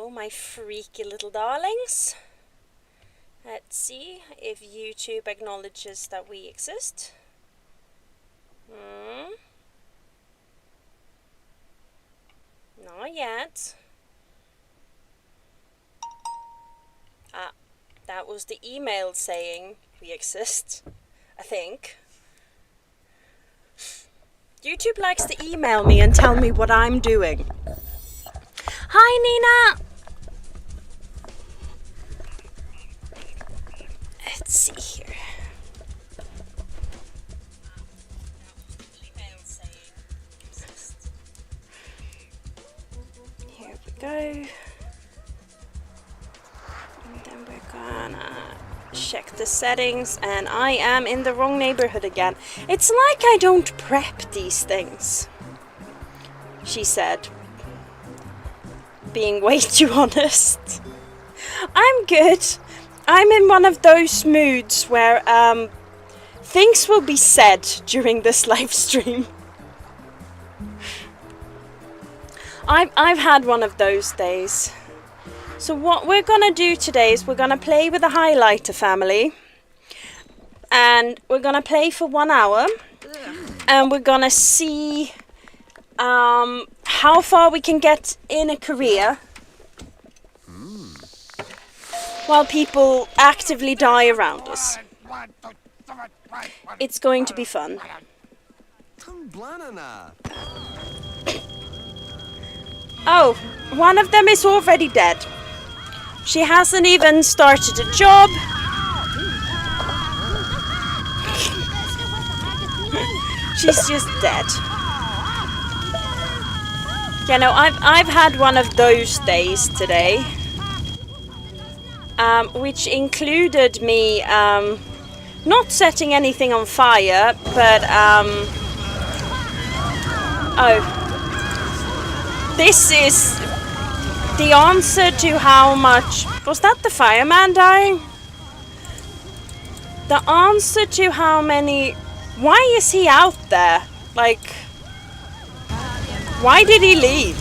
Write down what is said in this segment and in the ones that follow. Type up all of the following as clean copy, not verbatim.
Hello, my freaky little darlings. Let's see if YouTube acknowledges that we exist. Not yet. That was the email saying we exist, I think. YouTube likes to email me and tell me what I'm doing. Hi, Nina! Let's see here. Here we go. And then we're gonna check the settings, and I am in the wrong neighborhood again. It's like I don't prep these things, she said, being way too honest. I'm good. I'm in one of those moods where things will be said during this live stream. I've had one of those days. So what we're gonna do today is we're gonna play with the highlighter family, and we're gonna play for 1 hour, and we're gonna see how far we can get in a career while people actively die around us. It's going to be fun. Oh, one of them is already dead. She hasn't even started a job. She's just dead. You know, I've had one of those days today, which included me not setting anything on fire, but this is the answer to how much... Was that the fireman dying? The answer to how many... Why is he out there? Like... Why did he leave?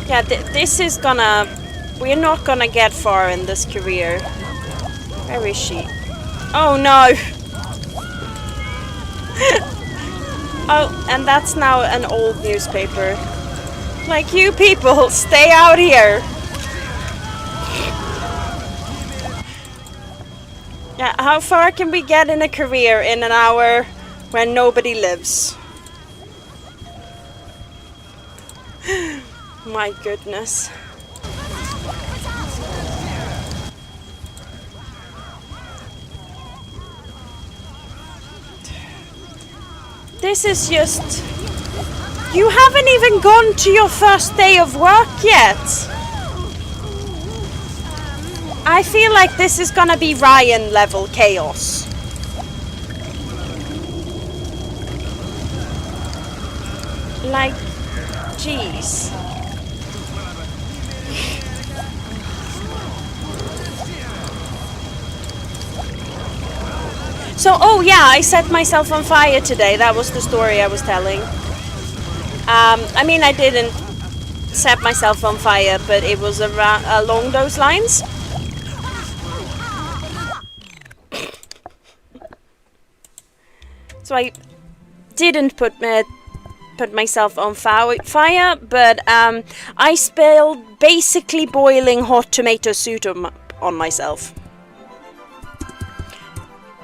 Yeah, this is gonna... We're not gonna get far in this career. Where is she? Oh no! Oh, and that's now an old newspaper. Like, you people, stay out here! Yeah, how far can we get in a career in an hour when nobody lives? My goodness. This is just... You haven't even gone to your first day of work yet. I feel like this is gonna be Ryan level chaos. Like, jeez. So, oh yeah, I set myself on fire today. That was the story I was telling. I mean, I didn't set myself on fire, but it was around, along those lines. So I didn't put myself on fire, but I spilled basically boiling hot tomato soup on myself.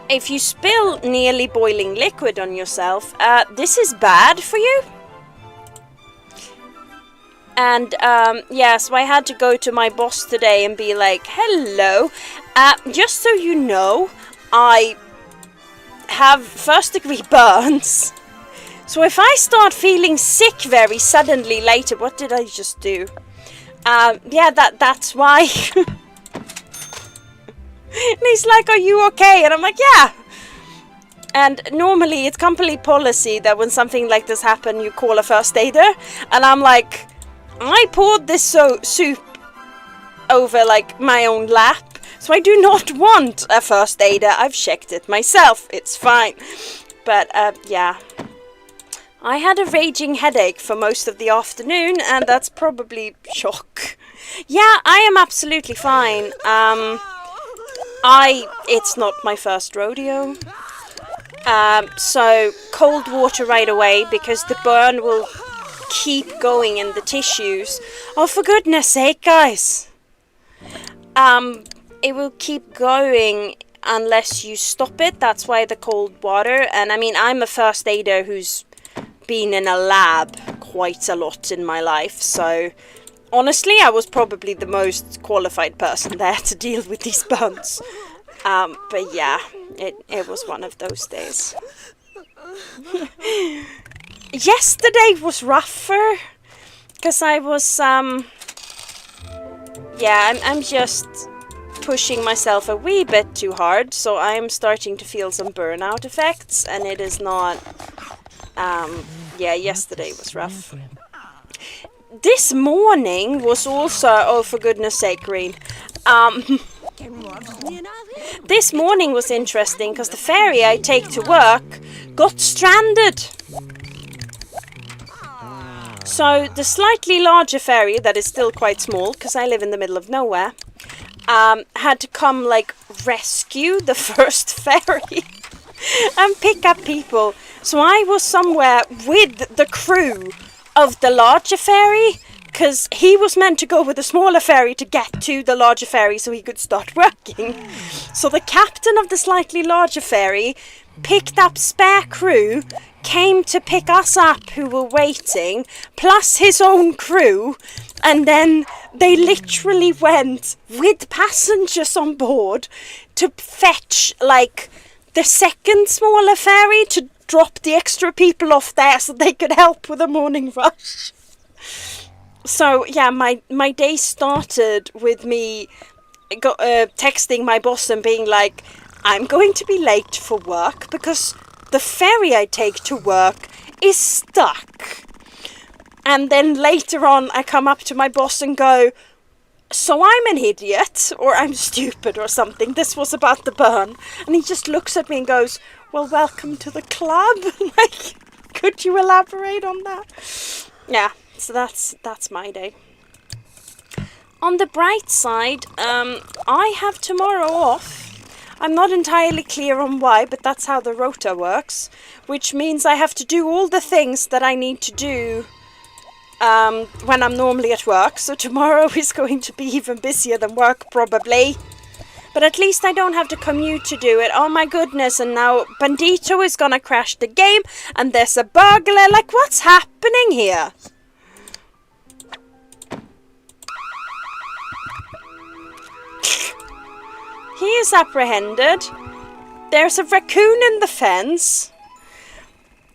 If you spill nearly boiling liquid on yourself, this is bad for you. And yeah, so I had to go to my boss today and be like, hello, just so you know, I have first-degree burns. So if I start feeling sick very suddenly later, what did I just do? Yeah, that's why. And he's like, are you okay? And I'm like, yeah. And normally it's company policy that when something like this happens, you call a first aider. And I'm like, I poured this soup over like my own lap. So I do not want a first aider. I've checked it myself. It's fine. But yeah. I had a raging headache for most of the afternoon, and that's probably shock. Yeah, I am absolutely fine. It's not my first rodeo. So cold water right away, because the burn will keep going in the tissues. Oh, for goodness sake, guys. It will keep going unless you stop it. That's why the cold water. And I mean, I'm a first aider who's been in a lab quite a lot in my life, so honestly I was probably the most qualified person there to deal with these burns. But yeah, it was one of those days. Yesterday was rougher because I was I'm just pushing myself a wee bit too hard, so I'm starting to feel some burnout effects, and it is not yesterday was rough. This morning was also, oh for goodness sake, Green. This morning was interesting because the ferry I take to work got stranded. So the slightly larger ferry, that is still quite small because I live in the middle of nowhere, had to come like rescue the first ferry and pick up people. So I was somewhere with the crew of the larger ferry, because he was meant to go with the smaller ferry to get to the larger ferry so he could start working. So the captain of the slightly larger ferry picked up spare crew, came to pick us up who were waiting, plus his own crew, and then they literally went with passengers on board to fetch like the second smaller ferry to drop the extra people off there so they could help with the morning rush. So yeah, my day started with me texting my boss and being like, I'm going to be late for work because the ferry I take to work is stuck. And then later on I come up to my boss and go, so I'm an idiot, or I'm stupid or something. This was about the burn. And he just looks at me and goes, well, welcome to the club. Like, could you elaborate on that? Yeah, so that's my day. On the bright side, I have tomorrow off. I'm not entirely clear on why, but that's how the rota works, which means I have to do all the things that I need to do when I'm normally at work. So tomorrow is going to be even busier than work, probably. But at least I don't have to commute to do it. Oh my goodness, and now Bandito is gonna crash the game, and there's a burglar. Like, what's happening here? He is apprehended. There's a raccoon in the fence.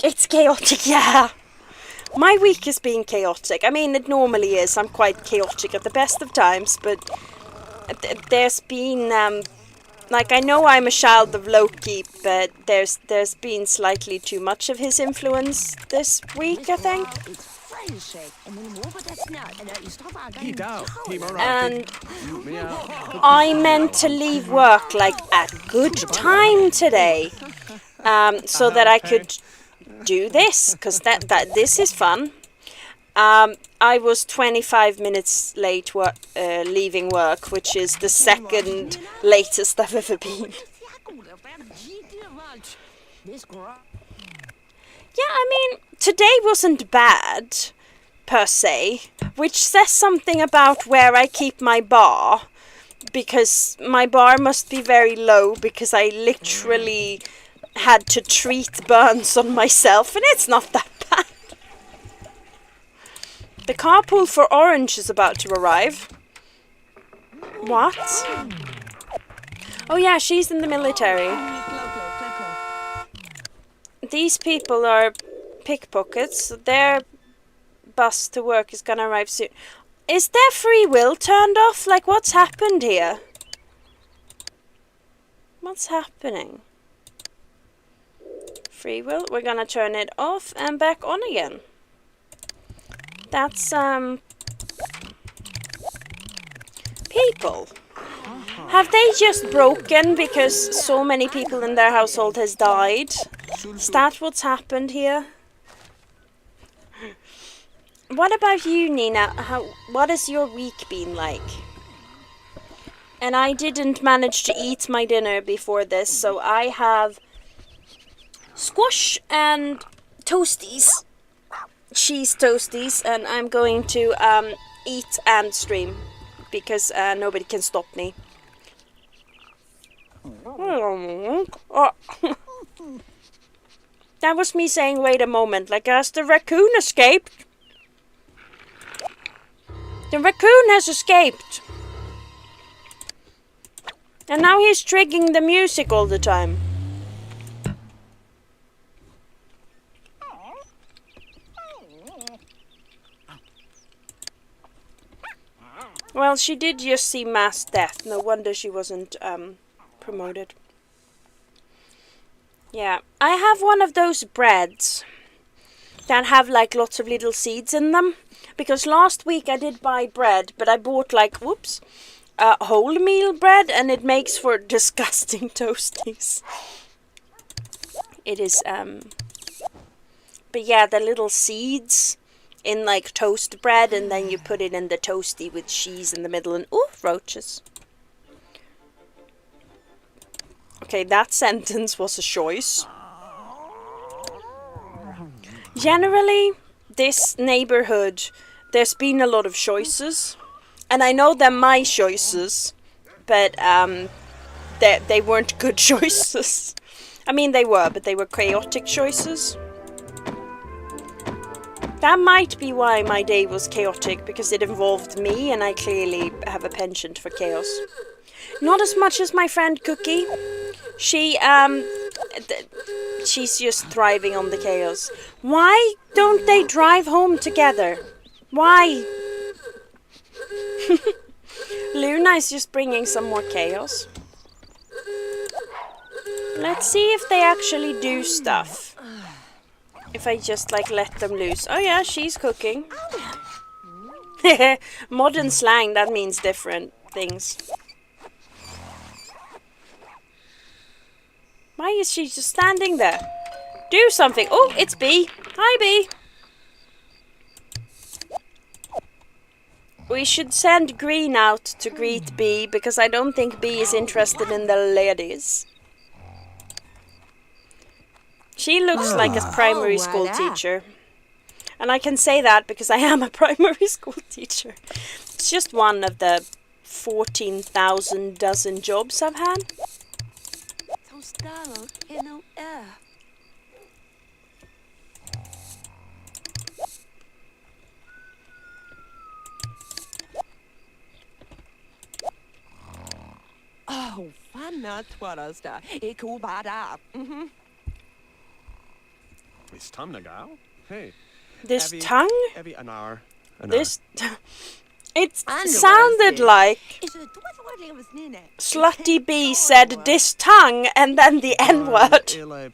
It's chaotic, yeah. My week is being chaotic. I mean, it normally is. I'm quite chaotic at the best of times, but there's been, like, I know I'm a child of Loki, but there's been slightly too much of his influence this week, I think. And I meant to leave work like at good time today, so that I could do this, because this is fun. I was 25 minutes late leaving work, which is the second latest I've ever been. Yeah, I mean, today wasn't bad, per se, which says something about where I keep my bar, because my bar must be very low, because I literally had to treat burns on myself, and it's not that bad. The carpool for Orange is about to arrive. What? Oh yeah, she's in the military. These people are pickpockets, so their bus to work is gonna arrive soon. Is their free will turned off? Like, what's happened here? What's happening? Free will, we're gonna turn it off and back on again. That's, people. Have they just broken because so many people in their household has died? Is that what's happened here? What about you, Nina? What has your week been like? And I didn't manage to eat my dinner before this, so I have squash and toasties. Cheese toasties, and I'm going to eat and stream because nobody can stop me. Oh. That was me saying, wait a moment, like, has the raccoon escaped? The raccoon has escaped. And now he's triggering the music all the time. Well, she did just see mass death. No wonder she wasn't promoted. Yeah, I have one of those breads that have like lots of little seeds in them. Because last week I did buy bread, but I bought like, whoops, wholemeal bread, and it makes for disgusting toasties. It is, but yeah, the little seeds in like toast bread, and then you put it in the toasty with cheese in the middle, and ooh, roaches. Okay, that sentence was a choice. Generally, this neighborhood, there's been a lot of choices, and I know they're my choices, but they weren't good choices. I mean, they were, but they were chaotic choices. That might be why my day was chaotic, because it involved me, and I clearly have a penchant for chaos. Not as much as my friend Cookie. She's just thriving on the chaos. Why don't they drive home together? Why? Luna is just bringing some more chaos. Let's see if they actually do stuff. If I just like let them loose. Oh yeah, she's cooking. Modern slang, that means different things. Why is she just standing there? Do something. Oh, it's Bee. Hi, Bee. We should send Green out to greet Bee, because I don't think Bee is interested in the ladies. She looks like a primary school teacher. And I can say that because I am a primary school teacher. It's just one of the 14,000 dozen jobs I've had. Oh, fanna twarasta. Ikubada. It's time to go. Hey. This tongue? Every an hour. This... It sounded like Slutty Bee said this tongue and then the N-word. I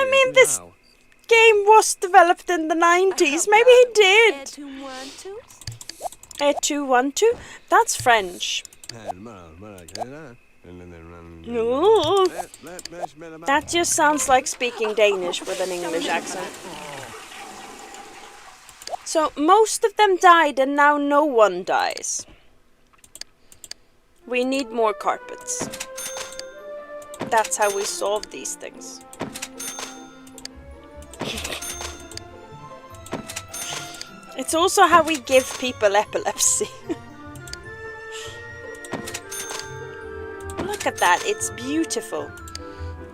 mean, this game was developed in the 90s. Maybe he did. 212? That's French. That just sounds like speaking Danish with an English accent. So, most of them died and now no one dies. We need more carpets. That's how we solve these things. It's also how we give people epilepsy. Look at that, it's beautiful.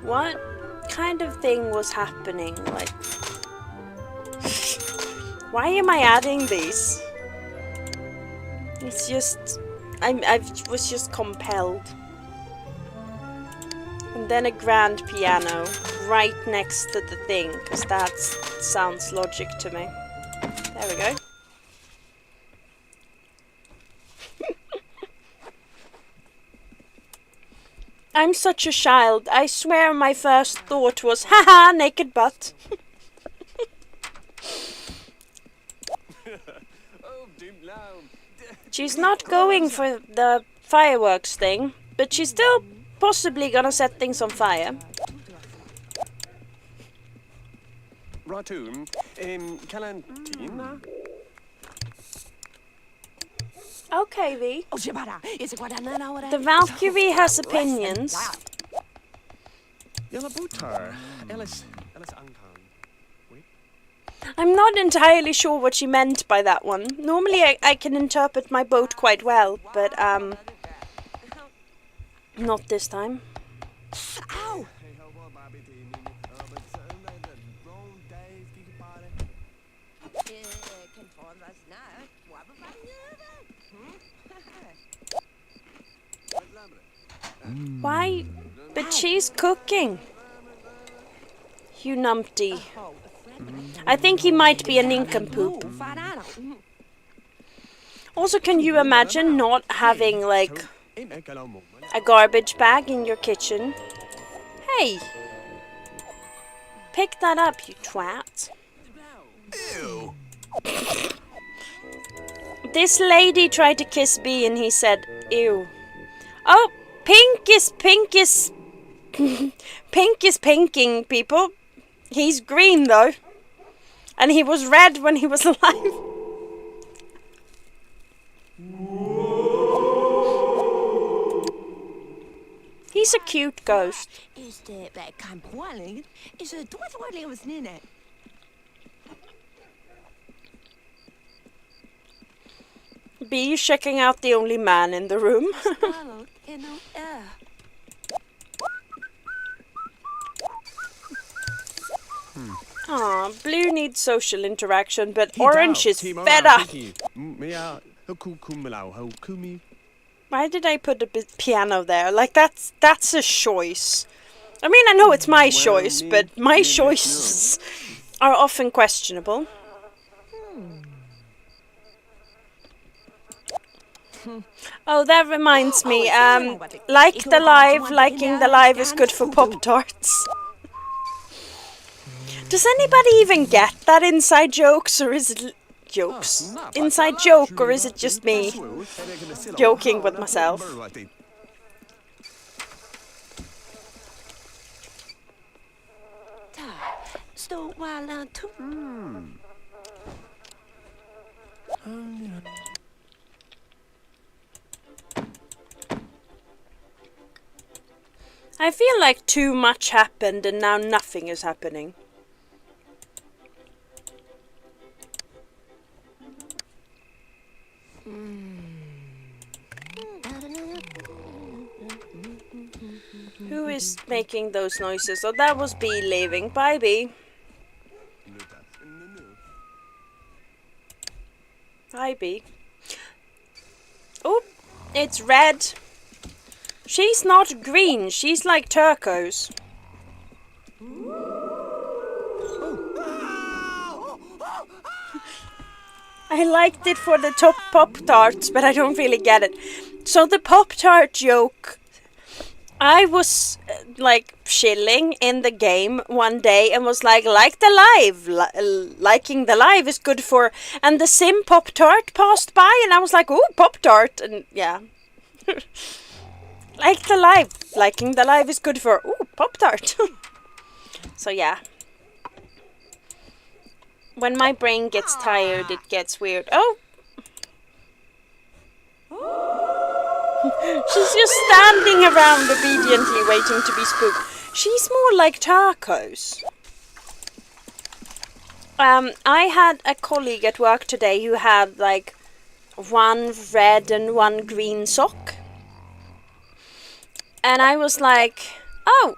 What kind of thing was happening? Like, why am I adding these? It's just, I was just compelled. And then a grand piano right next to the thing, because that sounds logic to me. There we go. I'm such a child. I swear my first thought was, haha, naked butt. She's not going for the fireworks thing, but she's still possibly gonna set things on fire. Ratum. Calantina? Okay, V. Oh, Shibara, is it what I know? The Valkyrie has opinions. Yalla Butar. Ellis Ankan. Wait. I'm not entirely sure what she meant by that one. Normally I can interpret my boat quite well, but not this time. Ow! Why? But she's cooking. You numpty. I think he might be a nincompoop. Also, can you imagine not having, like, a garbage bag in your kitchen? Hey! Pick that up, you twat. Ew. This lady tried to kiss B and he said, ew. Oh, pink is pink is pinking, people. He's green though. And he was red when he was alive. He's a cute ghost. Is det kampråling? Is det dåligt hos Nina? B checking out the only man in the room. Aw, blue needs social interaction, but orange is fed up. Why did I put a piano there? Like, that's a choice. I mean, I know it's my choice, but my choices are often questionable. Oh, that reminds me, liking the live is good for Pop-Tarts. Does anybody even get that inside jokes, or is it inside joke, or is it just me joking with myself? I feel like too much happened and now nothing is happening. Who is making those noises? Oh, that was B leaving. Bye, B. Bye, B. Oh, it's red. She's not green. She's like turquoise. I liked it for the top Pop-Tarts, but I don't really get it. So the Pop-Tart joke, I was like chilling in the game one day and was like the live, liking the live is good for, and the Sim Pop-Tart passed by and I was like, ooh, Pop-Tart, and yeah. Like the live, liking the live is good for, ooh, Pop-Tart. So yeah. When my brain gets tired, it gets weird. Oh! She's just standing around obediently waiting to be spooked. She's more like turquoise. I had a colleague at work today who had like one red and one green sock. And I was like, oh,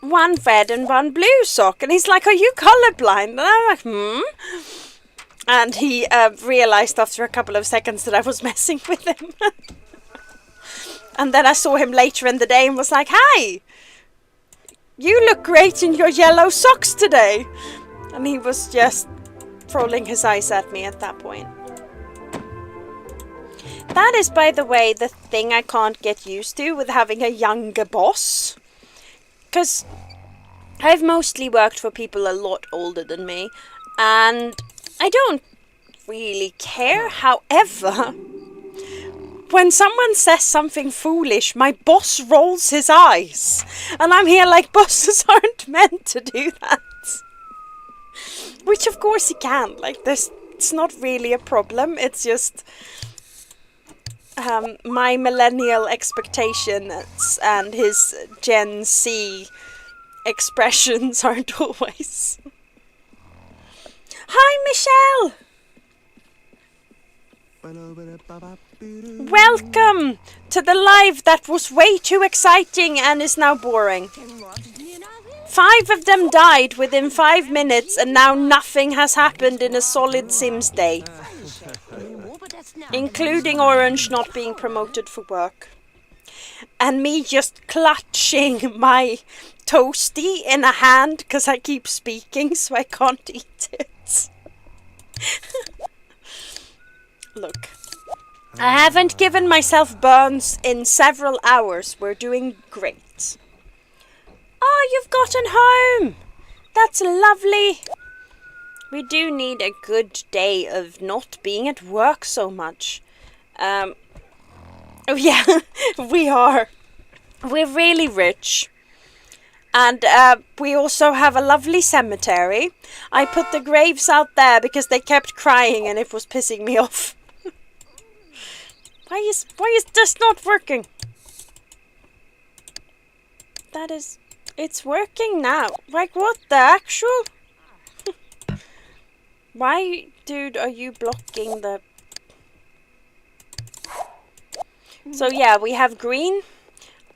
one red and one blue sock. And he's like, are you colorblind? And I'm like, And he realized after a couple of seconds that I was messing with him. And then I saw him later in the day and was like, hi, you look great in your yellow socks today. And he was just rolling his eyes at me at that point. That is, by the way, the thing I can't get used to with having a younger boss. Because I've mostly worked for people a lot older than me. And I don't really care. However, when someone says something foolish, my boss rolls his eyes. And I'm here like, bosses aren't meant to do that. Which of course he can. Like, it's not really a problem. It's just my millennial expectations and his Gen Z expressions aren't always. Hi, Michelle! Welcome to the live that was way too exciting and is now boring. 5 of them died within 5 minutes and now nothing has happened in a solid Sims day. Including Orange not being promoted for work. And me just clutching my toasty in a hand because I keep speaking so I can't eat it. Look. I haven't given myself burns in several hours. We're doing great. Oh, you've gotten home! That's lovely. We do need a good day of not being at work so much. Oh yeah, we are. We're really rich. And we also have a lovely cemetery. I put the graves out there because they kept crying and it was pissing me off. Why is this not working? It's working now. Like, what the actual? Why, dude, are you blocking the... So yeah, we have green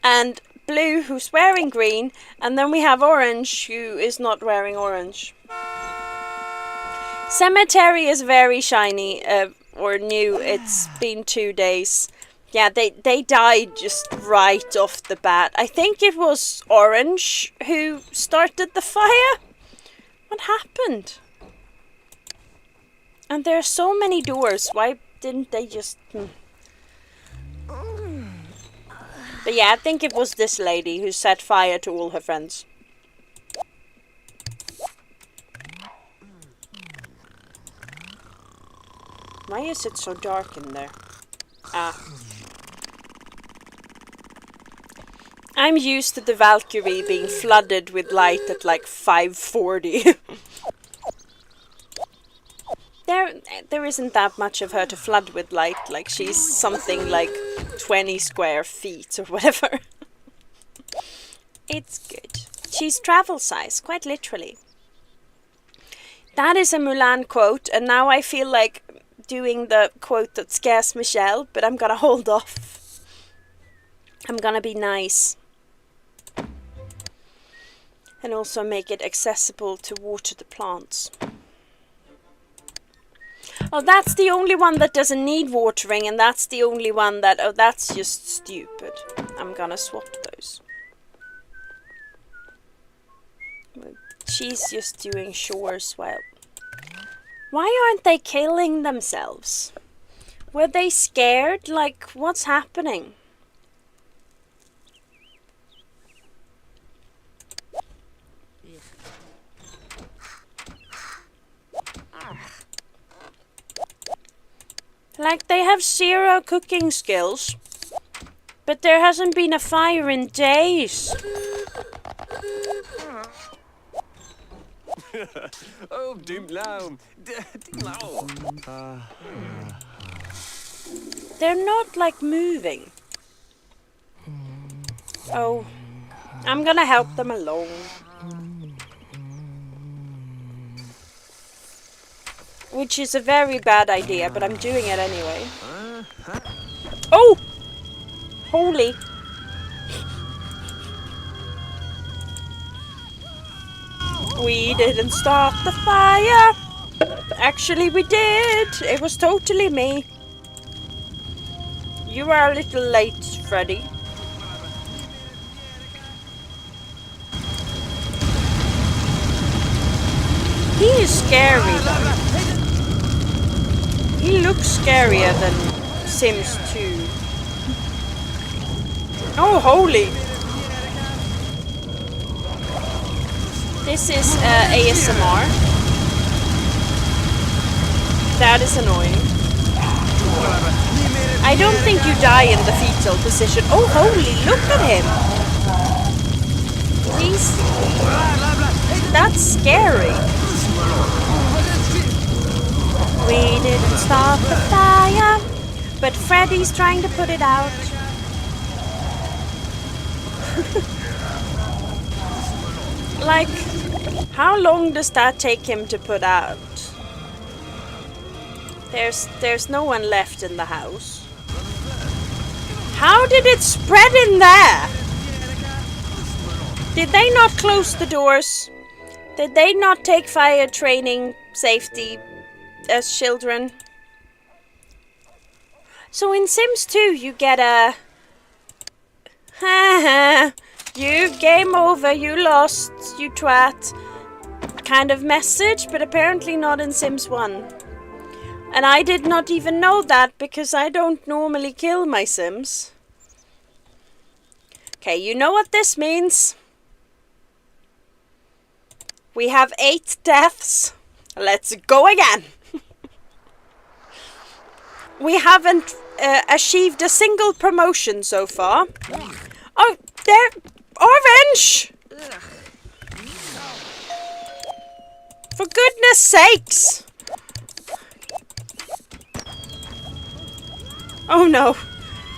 and blue who's wearing green, and then we have orange who is not wearing orange. Cemetery is very shiny, or new. It's been 2 days. Yeah, they died just right off the bat. I think it was Orange who started the fire. What happened? And there are so many doors. Why didn't they just... But yeah, I think it was this lady who set fire to all her friends. Why is it so dark in there? I'm used to the Valkyrie being flooded with light at like 5:40. There isn't that much of her to flood with light. Like, she's something like 20 square feet or whatever. It's good. She's travel size, quite literally. That is a Mulan quote, and now I feel like doing the quote that scares Michelle, but I'm gonna hold off. I'm gonna be nice. And also make it accessible to water the plants. Oh, that's the only one that doesn't need watering, and that's the only one that... Oh, that's just stupid. I'm gonna swap those. She's just doing chores while... Why aren't they killing themselves? Were they scared? Like, what's happening? Like, they have 0 cooking skills, but there hasn't been a fire in days. Oh, dim lao. They're not, like, moving. Oh, I'm gonna help them along. Which is a very bad idea, but I'm doing it anyway. Oh! Holy. We didn't start the fire. Actually, we did. It was totally me. You are a little late, Freddy. He is scary, though. He looks scarier than Sims 2. Oh, holy! This is ASMR. That is annoying. I don't think you die in the fetal position. Oh, holy, look at him! He's... That's scary. But Freddy's trying to put it out. Like, how long does that take him to put out? There's no one left in the house. How did it spread in there? Did they not close the doors? Did they not take fire training safety as children? So in Sims 2 you get a haha, you game over, you lost, you twat kind of message, but apparently not in Sims 1. And I did not even know that because I don't normally kill my Sims. Okay, you know what this means? We have 8 deaths. Let's go again. We haven't achieved a single promotion so far. Oh, they're orange! For goodness sakes! Oh no,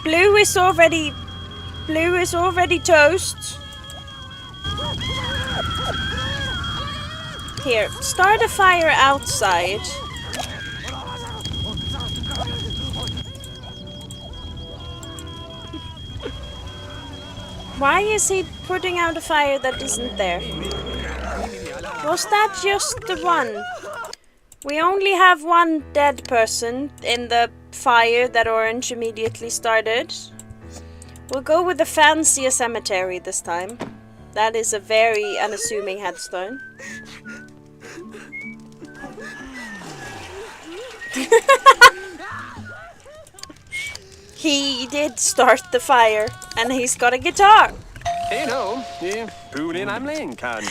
blue is already toast. Here, start a fire outside. Why is he putting out a fire that isn't there? Was that just the one? We only have one dead person in the fire that Orange immediately started. We'll go with the fancier cemetery this time. That is a very unassuming headstone. He did start the fire, and he's got a guitar. Hey, no. Yeah, put in I'm laying can.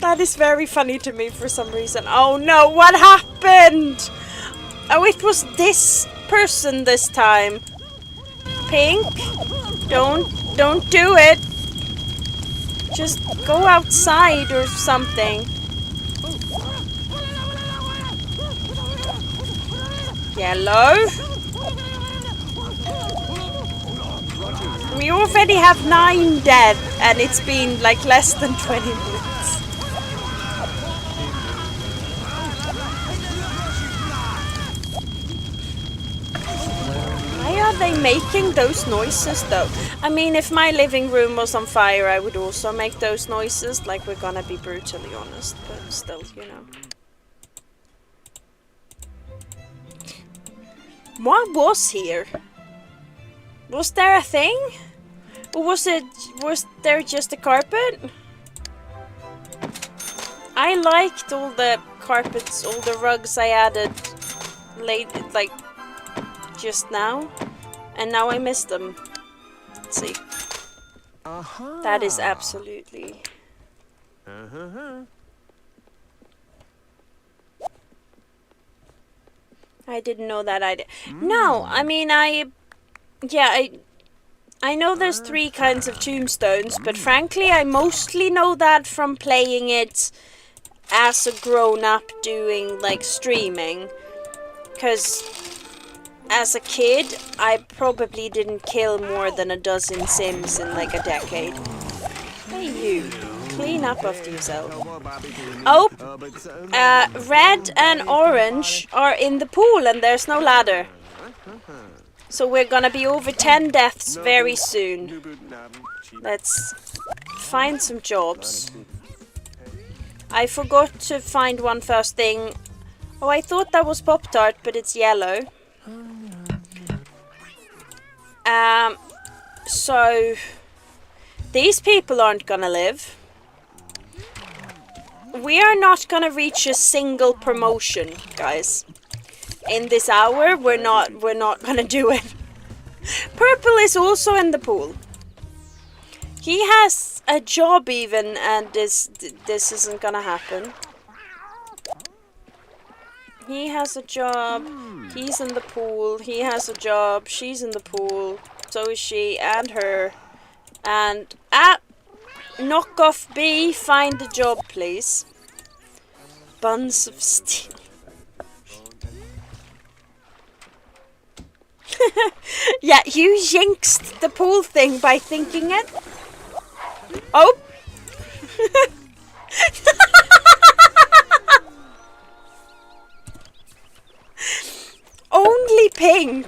That is very funny to me for some reason. Oh no, what happened? Oh, it was this person this time. Pink, don't do it. Just go outside or something. Yellow. We already have 9 dead, and it's been like less than 20 minutes. Why are they making those noises though? I mean, if my living room was on fire, I would also make those noises, like, we're gonna be brutally honest, but still, you know. What was here? Was there a thing? Or was there just a carpet? I liked all the carpets, all the rugs I added late, like, just now. And now I miss them. Let's see. That is absolutely... I didn't know that idea. No, I mean, I know there's 3 kinds of tombstones, but frankly I mostly know that from playing it as a grown-up doing, like, streaming. Because as a kid, I probably didn't kill more than a dozen Sims in like a decade. Hey you, clean up after yourself. Oh, red and orange are in the pool and there's no ladder. So we're gonna be over 10 deaths very soon. Let's find some jobs. I forgot to find one first thing. Oh, I thought that was Pop-Tart, but it's yellow. So these people aren't gonna live. We are not gonna reach a single promotion, guys. In this hour, we're not gonna do it. Purple is also in the pool. He has a job even, and this isn't gonna happen. He has a job. He's in the pool. He has a job. She's in the pool. So is she and her. And knockoff B, find a job, please. Buns of steel. Yeah, you jinxed the pool thing by thinking it. Oh! Only Pink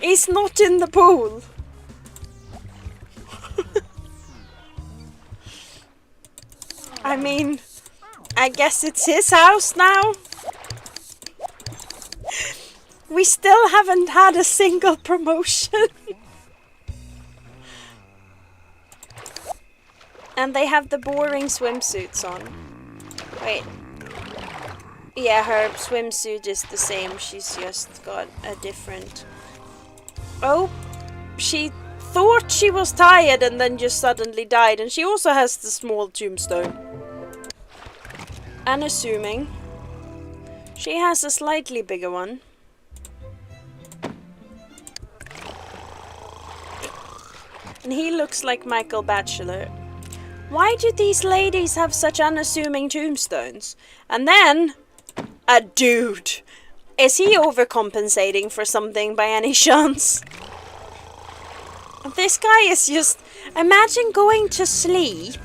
is not in the pool. I mean, I guess it's his house now. We still haven't had a single promotion. And they have the boring swimsuits on. Wait. Yeah, her swimsuit is the same. She's just got a different... Oh, she thought she was tired and then just suddenly died. And she also has the small tombstone. Unassuming. She has a slightly bigger one. And he looks like Michael Bachelor. Why do these ladies have such unassuming tombstones? And then... a dude. Is he overcompensating for something by any chance? This guy is just... Imagine going to sleep.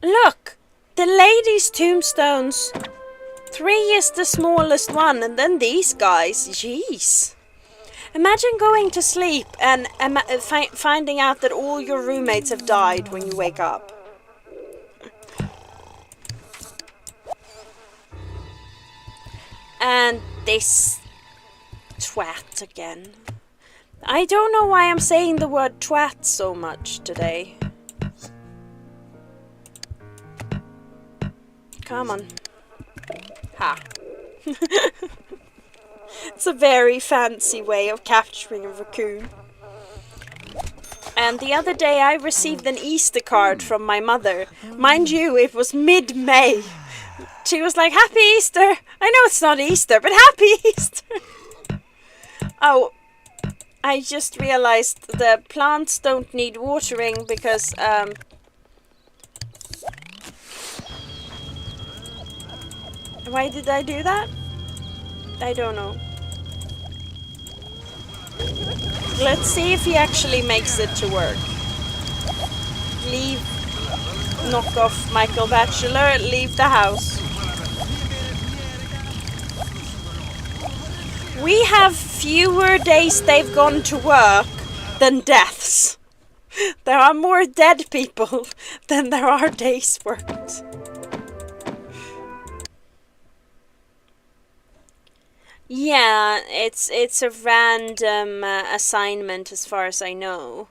Look! The ladies' tombstones. 3 is the smallest one, and then these guys. Jeez. Imagine going to sleep and finding out that all your roommates have died when you wake up. And this twat again. I don't know why I'm saying the word twat so much today. Come on. Ha. It's a very fancy way of capturing a raccoon. And the other day I received an Easter card from my mother. Mind you, it was mid-May. She was like, Happy Easter! I know it's not Easter, but Happy Easter! Oh, I just realized the plants don't need watering because, why did I do that? I don't know. Let's see if he actually makes it to work. Leave. Knock off Michael Bachelor. Leave the house. We have fewer days they've gone to work than deaths. There are more dead people than there are days worked. Yeah, it's a random assignment as far as I know.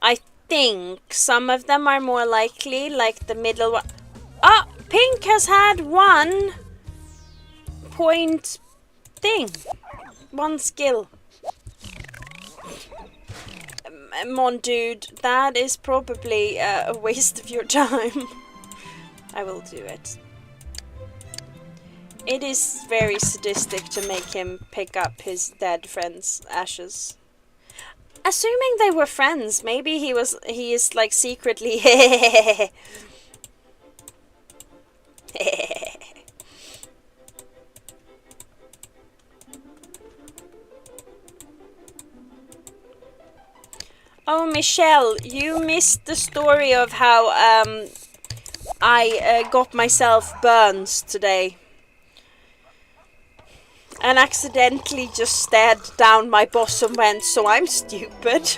I think some of them are more likely, like the middle one. Ah, Pink has had 1 point thing. 1 skill. Mon dude, that is probably a waste of your time. I will do it. It is very sadistic to make him pick up his dead friend's ashes. Assuming they were friends, maybe he is like secretly Oh, Michelle, you missed the story of how I got myself burns today. And accidentally just stared down my boss and went, so I'm stupid.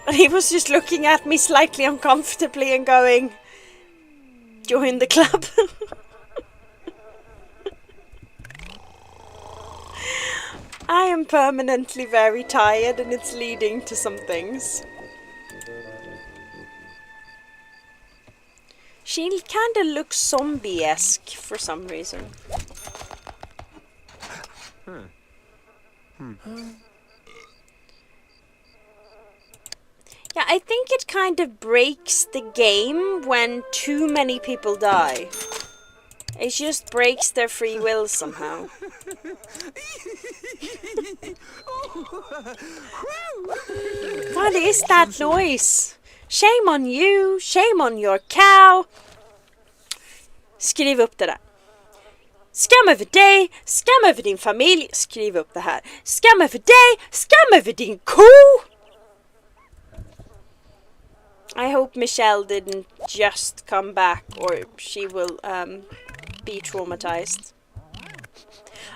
And he was just looking at me slightly uncomfortably and going, join the club. I am permanently very tired and it's leading to some things. She kinda looks zombie-esque for some reason. Yeah, I think it kind of breaks the game when too many people die. It just breaks their free will somehow. What is that noise? Shame on you, shame on your cow. Skriv upp det där. Skam över dig, skam över din familj. Skriv upp det här. Skam över dig, skam över din ko. I hope Michelle didn't just come back, or she will be traumatized.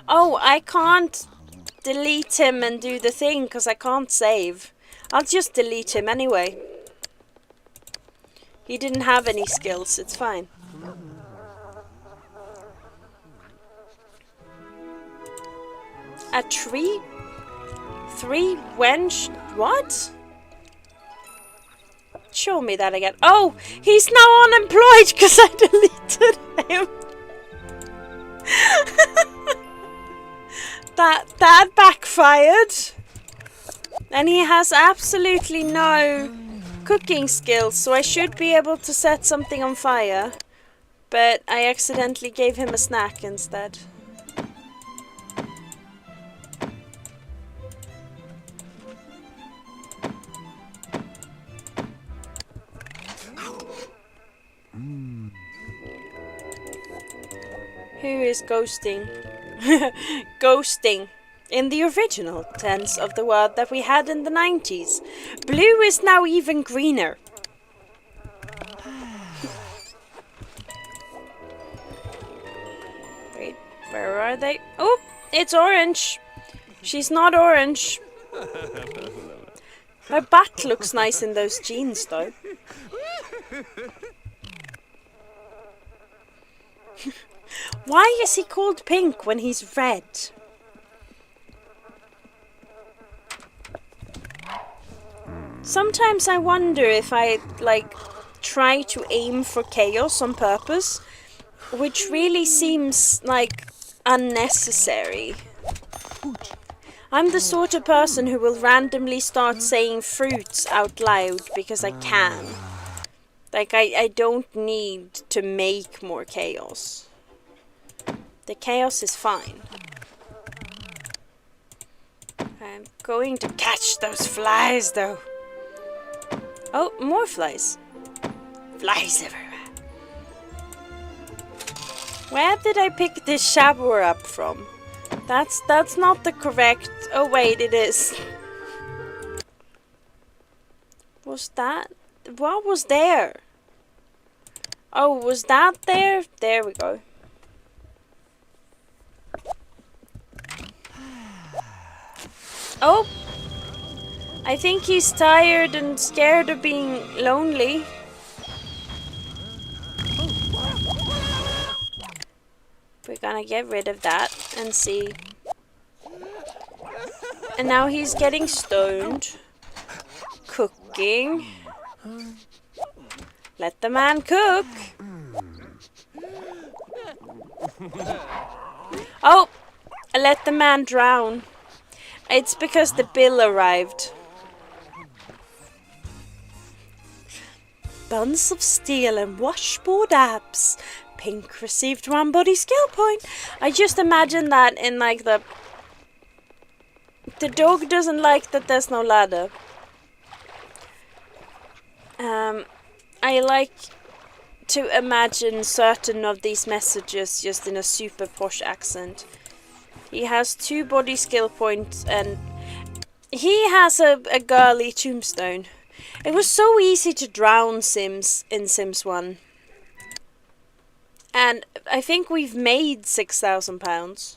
Oh, I can't delete him and do the thing because I can't save. I'll just delete him anyway. He didn't have any skills, it's fine. A tree? 3 wench? What? Show me that again. Oh, he's now unemployed because I deleted him. that backfired. And he has absolutely no cooking skills, so I should be able to set something on fire. But I accidentally gave him a snack instead. Who is ghosting? Ghosting. In the original tense of the word that we had in the 90s. Blue is now even greener. Wait, where are they? Oh, it's orange. She's not orange. Her back looks nice in those jeans though. Why is he called pink when he's red? Sometimes I wonder if I, like, try to aim for chaos on purpose, which really seems, like, unnecessary. I'm the sort of person who will randomly start saying fruits out loud because I can. Like, I don't need to make more chaos. The chaos is fine. I'm going to catch those flies, though. Oh, more flies. Flies everywhere. Where did I pick this shower up from? That's not the correct... Oh, wait, it is. Was that... What was there? Oh, was that there? There we go. Oh! I think he's tired and scared of being lonely. We're gonna get rid of that and see. And now he's getting stoned. Cooking. Let the man cook. Oh! Let the man drown. It's because the bill arrived. Buns of steel and washboard abs. Pink received 1 body skill point. I just imagine that in like the dog doesn't like that there's no ladder. I like to imagine certain of these messages just in a super posh accent. He has 2 body skill points and he has a girly tombstone. It was so easy to drown Sims in Sims 1. And I think we've made £6,000.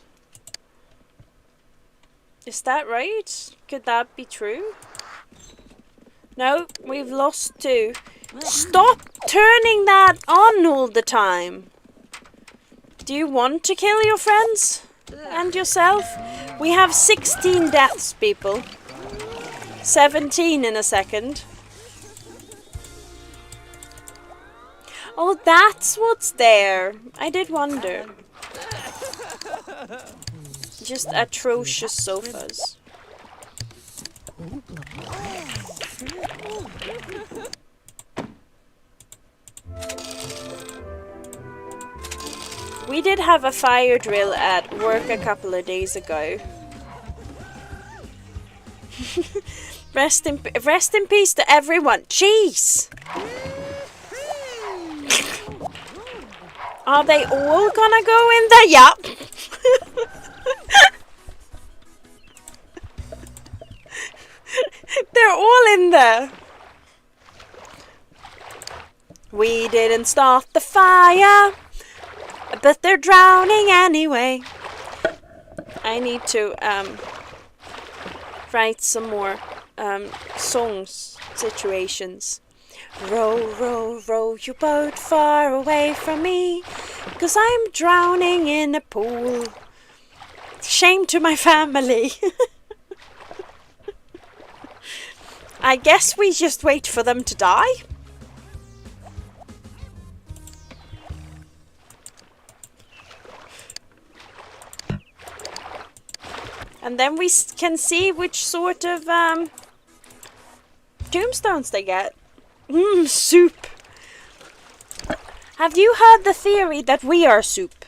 Is that right? Could that be true? No, we've lost 2. Stop turning that on all the time. Do you want to kill your friends? And yourself? We have 16 deaths, people. 17 in a second. Oh, that's what's there. I did wonder. Just atrocious sofas. We did have a fire drill at work a couple of days ago. Rest in peace to everyone. Jeez! Are they all gonna go in there? Yup. They're all in there. We didn't start the fire, but they're drowning anyway. I need to write some more songs, situations. Row, row, row your boat far away from me, 'cause I'm drowning in a pool. Shame to my family. I guess we just wait for them to die. And then we can see which sort of tombstones they get. Soup. Have you heard the theory that we are soup?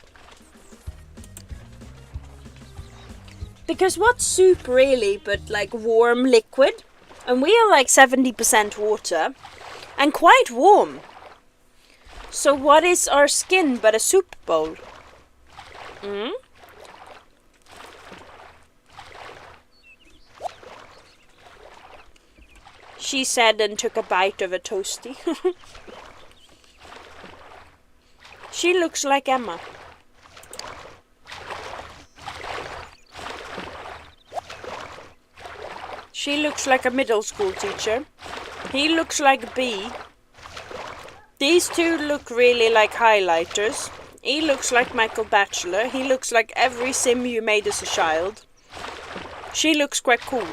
Because what's soup really but like warm liquid? And we are like 70% water and quite warm. So what is our skin but a soup bowl? She said and took a bite of a toasty. She looks like Emma. She looks like a middle school teacher. He looks like B. These two look really like highlighters. He looks like Michael Bachelor. He looks like every sim you made as a child. She looks quite cool.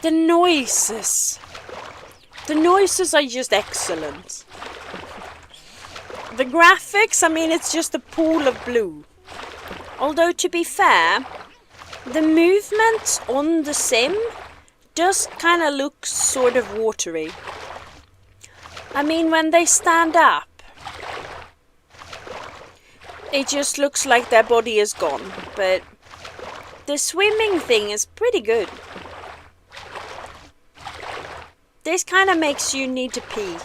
The noises. The noises are just excellent. The graphics, I mean, it's just a pool of blue. Although, to be fair, the movement on the sim does kind of look sort of watery. I mean, when they stand up, it just looks like their body is gone. But the swimming thing is pretty good. This kind of makes you need to pee.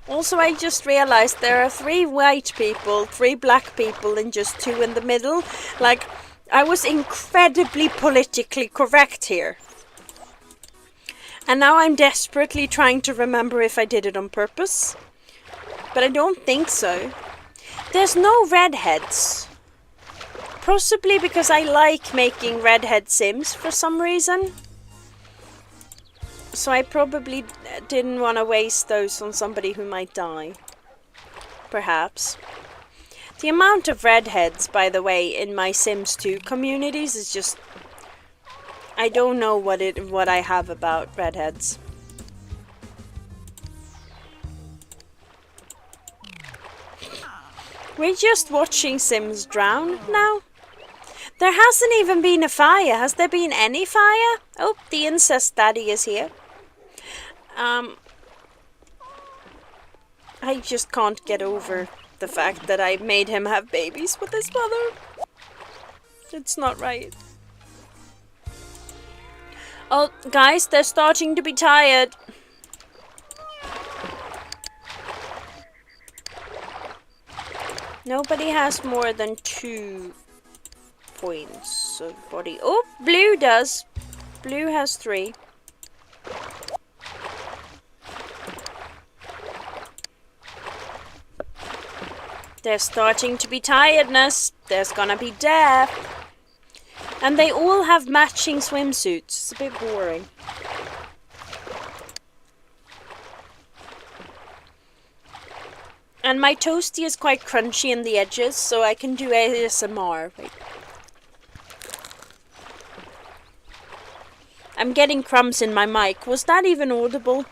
Also, I just realized there are 3 white people, 3 black people, and just 2 in the middle. Like, I was incredibly politically correct here. And now I'm desperately trying to remember if I did it on purpose. But I don't think so. There's no redheads. Possibly because I like making redhead sims for some reason. So I probably didn't want to waste those on somebody who might die. Perhaps. The amount of redheads, by the way, in my Sims 2 communities is just... I don't know what I have about redheads. We're just watching Sims drown now. There hasn't even been a fire. Has there been any fire? Oh, the incest daddy is here. I just can't get over the fact that I made him have babies with his mother. It's not right. Oh, guys, they're starting to be tired. Nobody has more than 2 points of body. Oh, blue does. Blue has 3. They're starting to be tiredness. There's gonna be death. And they all have matching swimsuits. It's a bit boring. And my toasty is quite crunchy in the edges, so I can do ASMR. Wait. I'm getting crumbs in my mic. Was that even audible?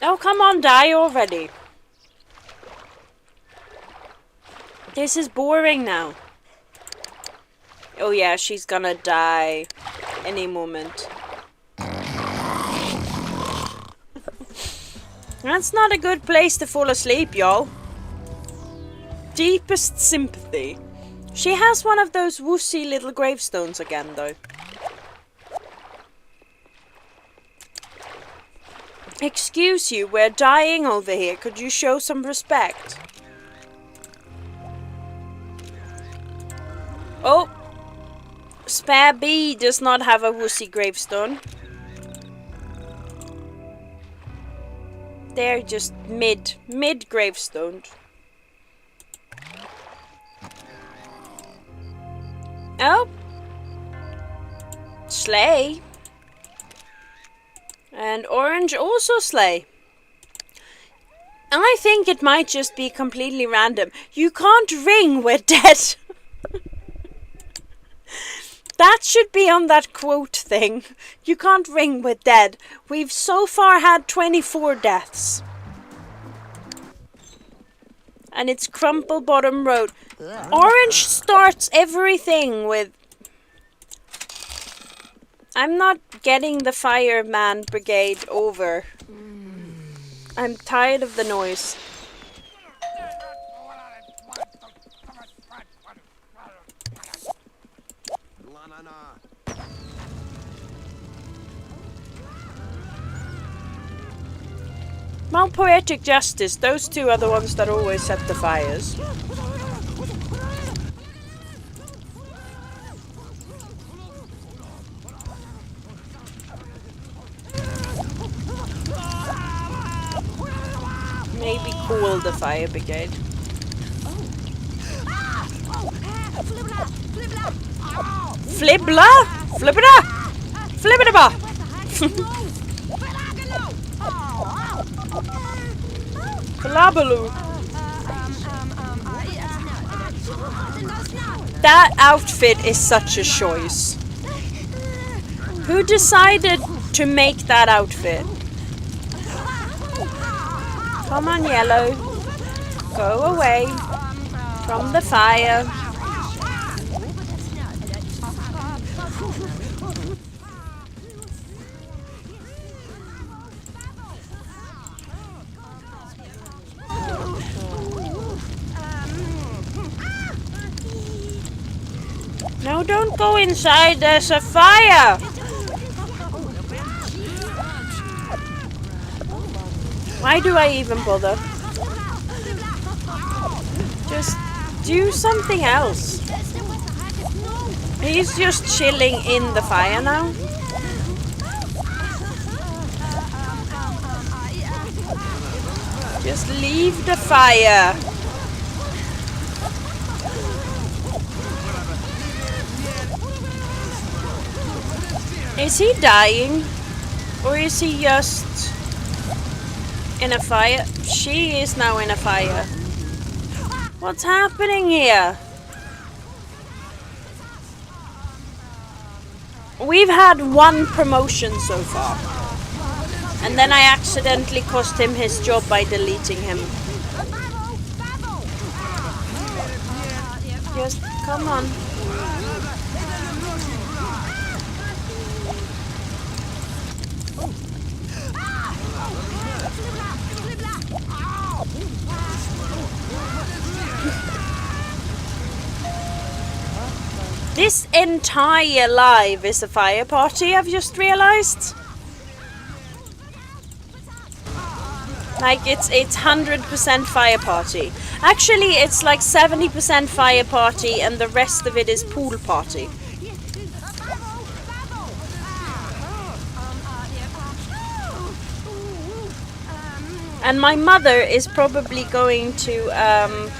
Oh, come on, die already. This is boring now. Oh yeah, she's gonna die any moment. That's not a good place to fall asleep, y'all. Deepest sympathy. She has one of those woosy little gravestones again, though. Excuse you, we're dying over here. Could you show some respect? Oh! Spare B does not have a woosy gravestone. They're just mid gravestone. Oh! Slay. And orange also slay. I think it might just be completely random. You can't ring, we're dead. That should be on that quote thing. You can't ring, we're dead. We've so far had 24 deaths. And it's Crumple Bottom Road. Orange starts everything with... I'm not getting the fireman brigade over. I'm tired of the noise. Well, poetic justice, those two are the ones that always set the fires. Maybe cool the fire brigade. Flibla? Flibla? Flibba? Flabaloo. That outfit is such a choice. Who decided to make that outfit? Come on, yellow. Go away from the fire. No, don't go inside. There's a fire. Why do I even bother? Just do something else. He's just chilling in the fire now. Just leave the fire. Is he dying? Or is he just in a fire? She is now in a fire. What's happening here? We've had one promotion so far. And then I accidentally cost him his job by deleting him. Just come on. This entire live is a fire party, I've just realized. Like, it's 100% fire party. Actually, it's like 70% fire party and the rest of it is pool party. And my mother is probably going to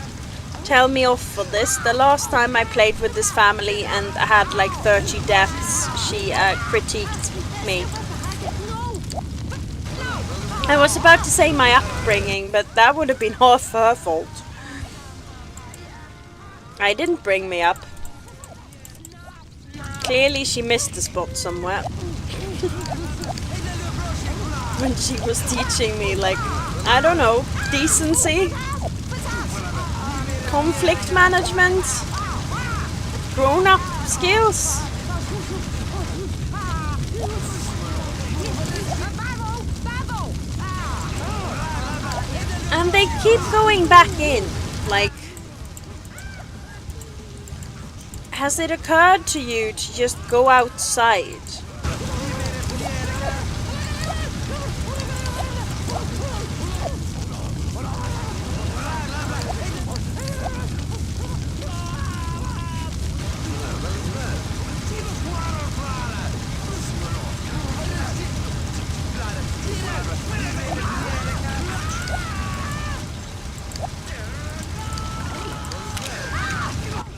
tell me off for this. The last time I played with this family and had like 30 deaths, she critiqued me. I was about to say my upbringing, but that would have been half her fault. I didn't bring me up. Clearly she missed a spot somewhere. When she was teaching me, like, I don't know, decency, conflict management, grown-up skills. And they keep going back in, like, has it occurred to you to just go outside?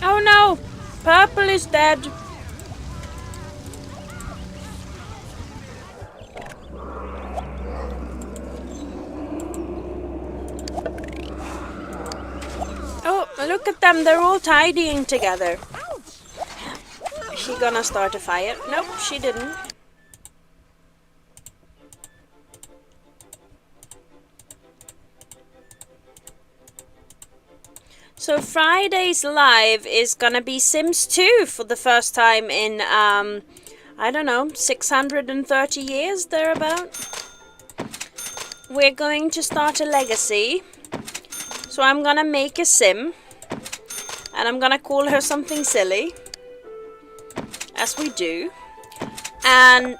Oh no! Purple is dead. Oh, look at them. They're all tidying together. Is she gonna start a fire? Nope, she didn't. So Friday's live is gonna be Sims 2 for the first time in, I don't know, 630 years, thereabout. We're going to start a legacy. So I'm gonna make a Sim. And I'm gonna call her something silly. As we do. And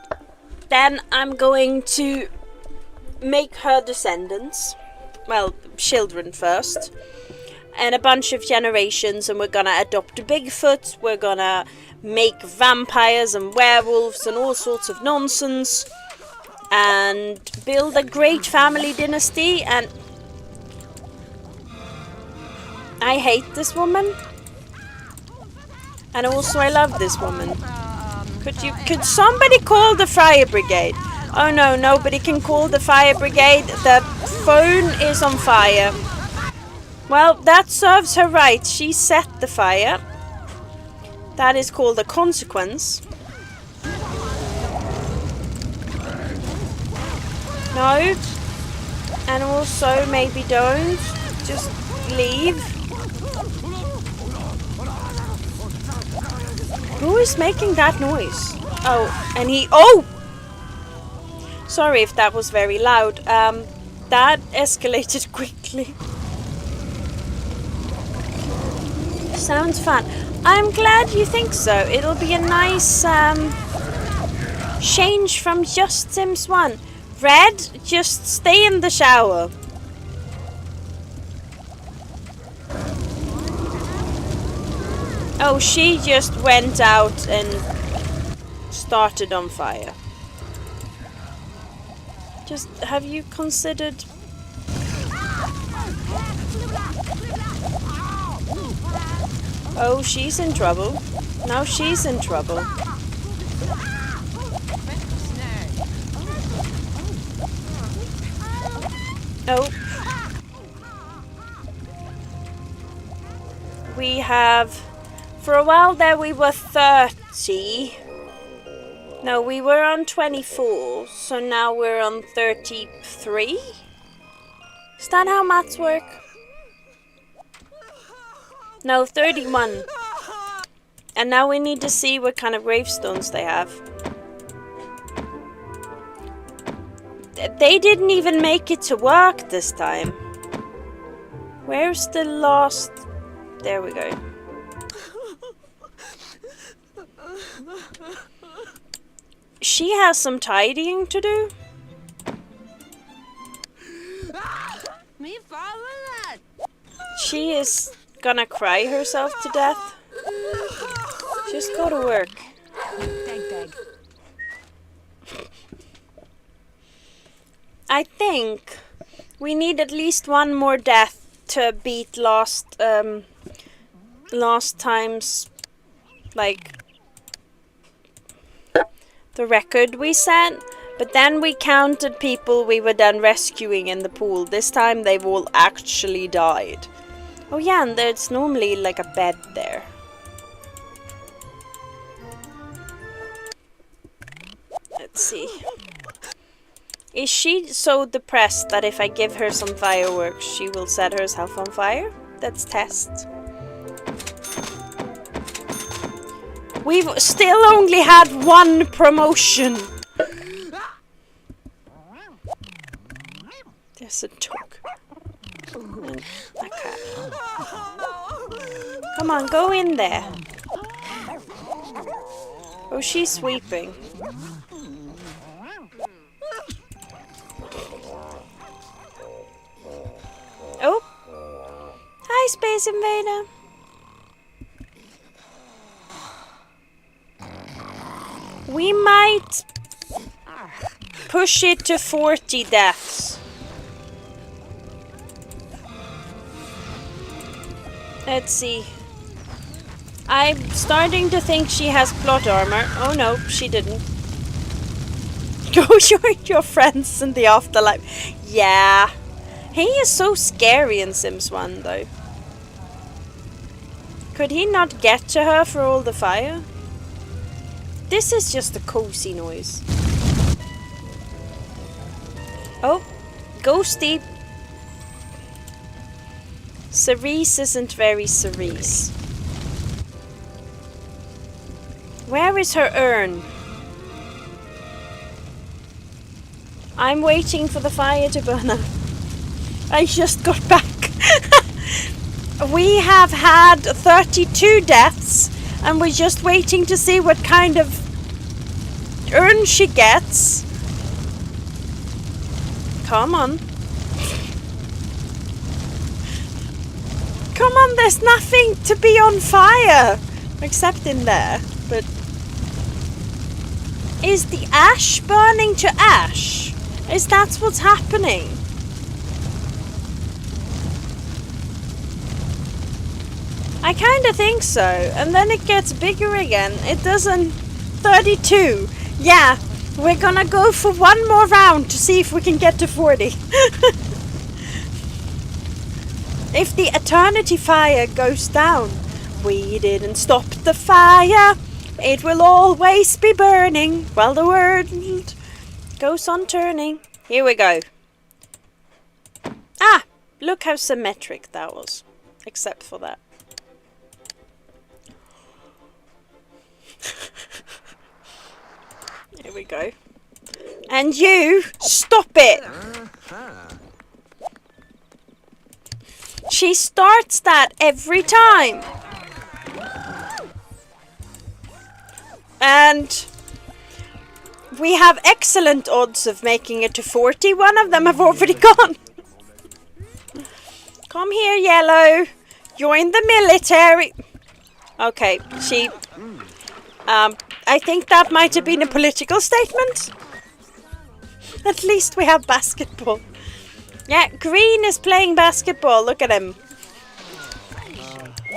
then I'm going to make her descendants. Well, children first. And a bunch of generations, and we're gonna adopt a Bigfoot, we're gonna make vampires and werewolves and all sorts of nonsense, and build a great family dynasty. And I hate this woman, and also I love this woman. Could somebody call the fire brigade? Oh no, nobody can call the fire brigade. The phone is on fire. Well, that serves her right. She set the fire. That is called a consequence. No. And also, maybe don't. Just leave. Who is making that noise? Oh, and he... Oh! Sorry if that was very loud. That escalated quickly. Sounds fun. I'm glad you think so. It'll be a nice change from just Sims 1. Red, just stay in the shower. Oh, she just went out and started on fire. Just, have you considered... Oh, she's in trouble. Now she's in trouble. Oh. We have... For a while there we were 30. No, we were on 24. So now we're on 33? Is that how maths work? No, 31. And now we need to see what kind of gravestones they have. They didn't even make it to work this time. Where's the last... There we go. She has some tidying to do. She is gonna cry herself to death. Just go to work. I think we need at least one more death to beat last time's, like, the record we set. But then we counted people we were done rescuing in the pool. This time they've all actually died. Oh yeah, and there's normally like a bed there. Let's see. Is she so depressed that if I give her some fireworks, she will set herself on fire? Let's test. We've still only had one promotion. There's a dog. And a cat. Come on, go in there. Oh, she's sweeping. Oh! Hi, Space Invader! We might push it to 40 deaths. Let's see. I'm starting to think she has plot armor. Oh no, she didn't. Go join your friends in the afterlife. Yeah. He is so scary in Sims 1 though. Could he not get to her for all the fire? This is just a cozy noise. Oh, ghosty. Cerise isn't very Cerise. Where is her urn? I'm waiting for the fire to burn out. I just got back. We have had 32 deaths and we're just waiting to see what kind of urn she gets. Come on. Come on, there's nothing to be on fire. Except in there, but... Is the ash burning to ash? Is that what's happening? I kind of think so, and then it gets bigger again. It doesn't... 32. Yeah, we're gonna go for one more round to see if we can get to 40. If the eternity fire goes down, we didn't stop the fire. It will always be burning while the world goes on turning. Here we go. Ah, look how symmetric that was. Except for that. Here we go. And you, stop it! She starts that every time. And we have excellent odds of making it to 40. One of them have already gone. Come here, Yellow. Join the military. Okay, she... I think that might have been a political statement. At least we have basketball. Yeah, Green is playing basketball. Look at him.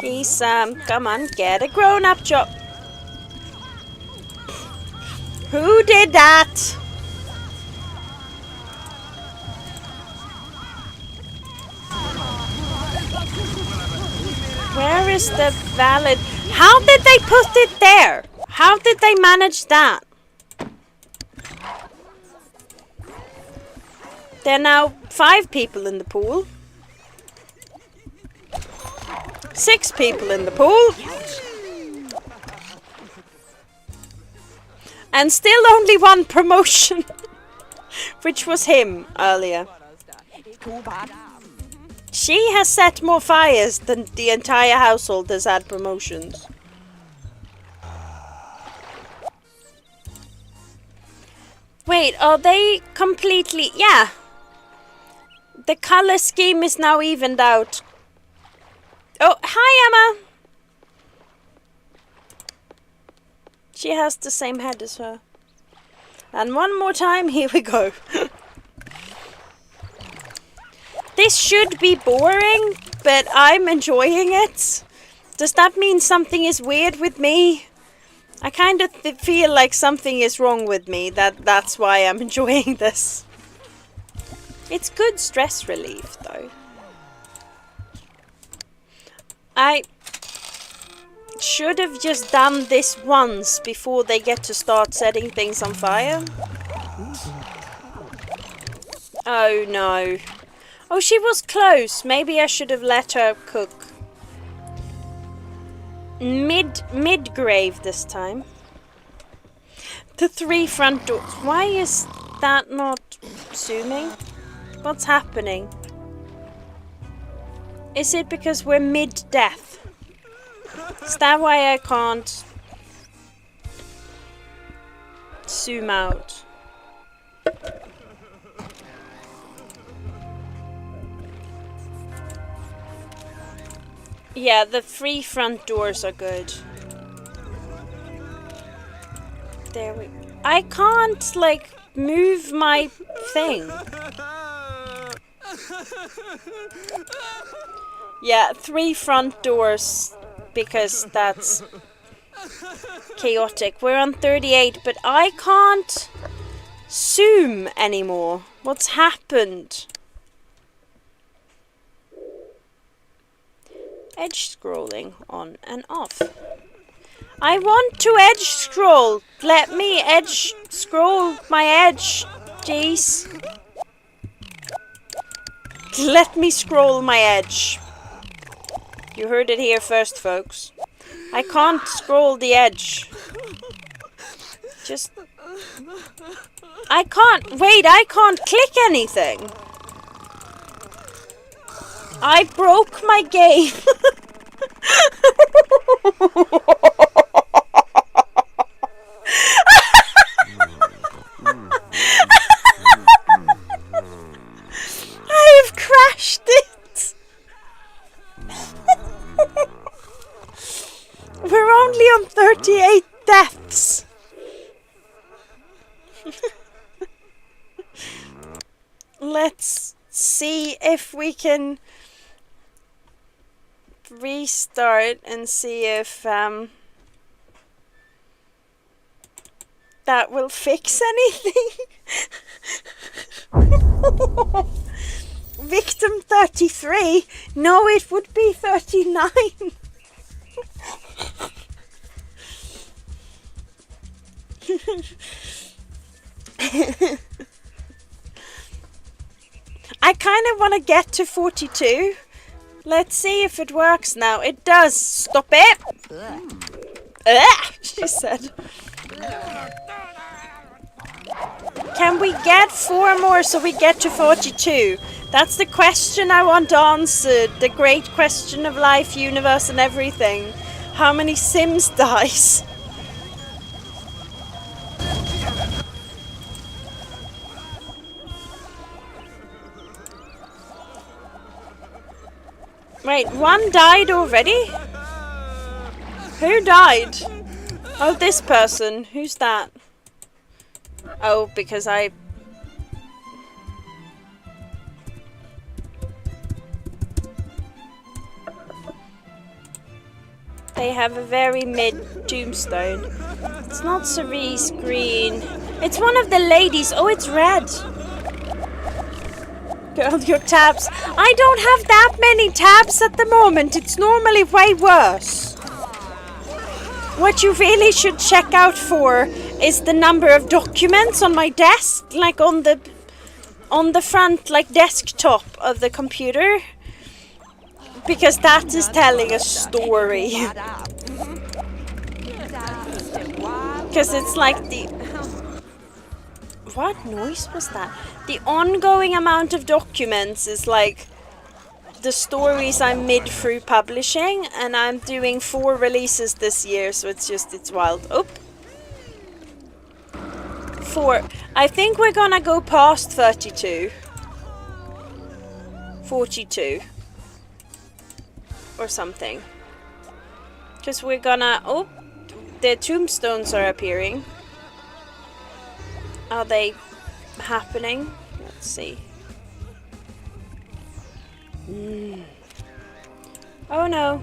He's, come on, get a grown-up job. Who did that? Where is the valid... How did they put it there? How did they manage that? There are now 5 people in the pool. 6 people in the pool. And still only 1 promotion. Which was him earlier. She has set more fires than the entire household has had promotions. Wait, are they completely... Yeah. The color scheme is now evened out. Oh, hi Emma! She has the same head as her. And one more time, here we go. This should be boring, but I'm enjoying it. Does that mean something is weird with me? I kind of feel like something is wrong with me. That's why I'm enjoying this. It's good stress relief, though. I should have just done this once before they get to start setting things on fire. Oh no. Oh, she was close. Maybe I should have let her cook. Mid-grave this time. The 3 front doors. Why is that not zooming? What's happening? Is it because we're mid-death? Is that why I can't? zoom out. Yeah, the 3 front doors are good. There we... I can't, like, move my thing. Yeah, 3 front doors, because that's chaotic. We're on 38, but I can't zoom anymore. What's happened? Edge scrolling on and off. I want to edge scroll. Let me edge scroll my edge. Jeez. Let me scroll my edge. You heard it here first, folks. I can't scroll the edge. Just... I can't... Wait, I can't click anything. I broke my game. I've crashed it. We're only on 38 deaths. Let's see if we can restart and see if that will fix anything. Victim 33? No, it would be 39. I kind of want to get to 42. Let's see if it works now. It does. Stop it. She said. Can we get 4 more so we get to 42? That's the question I want answered. The great question of life, universe and everything. How many Sims dies? Wait, 1 died already? Who died? Oh, this person. Who's that? Oh, because I... They have a very mid tombstone. It's not cerise green. It's one of the ladies. Oh, it's red. Girl, your tabs. I don't have that many tabs at the moment. It's normally way worse. What you really should check out for is the number of documents on my desk, like on the front, like desktop of the computer, because that is telling a story. Because it's like the... What noise was that? The ongoing amount of documents is like the stories I'm mid through publishing, and I'm doing 4 releases this year, so it's wild. Oh, 4. I think we're gonna go past 32, 42 or something, because we're gonna... Oh, the tombstones are appearing. Are they happening? Let's see. Oh no.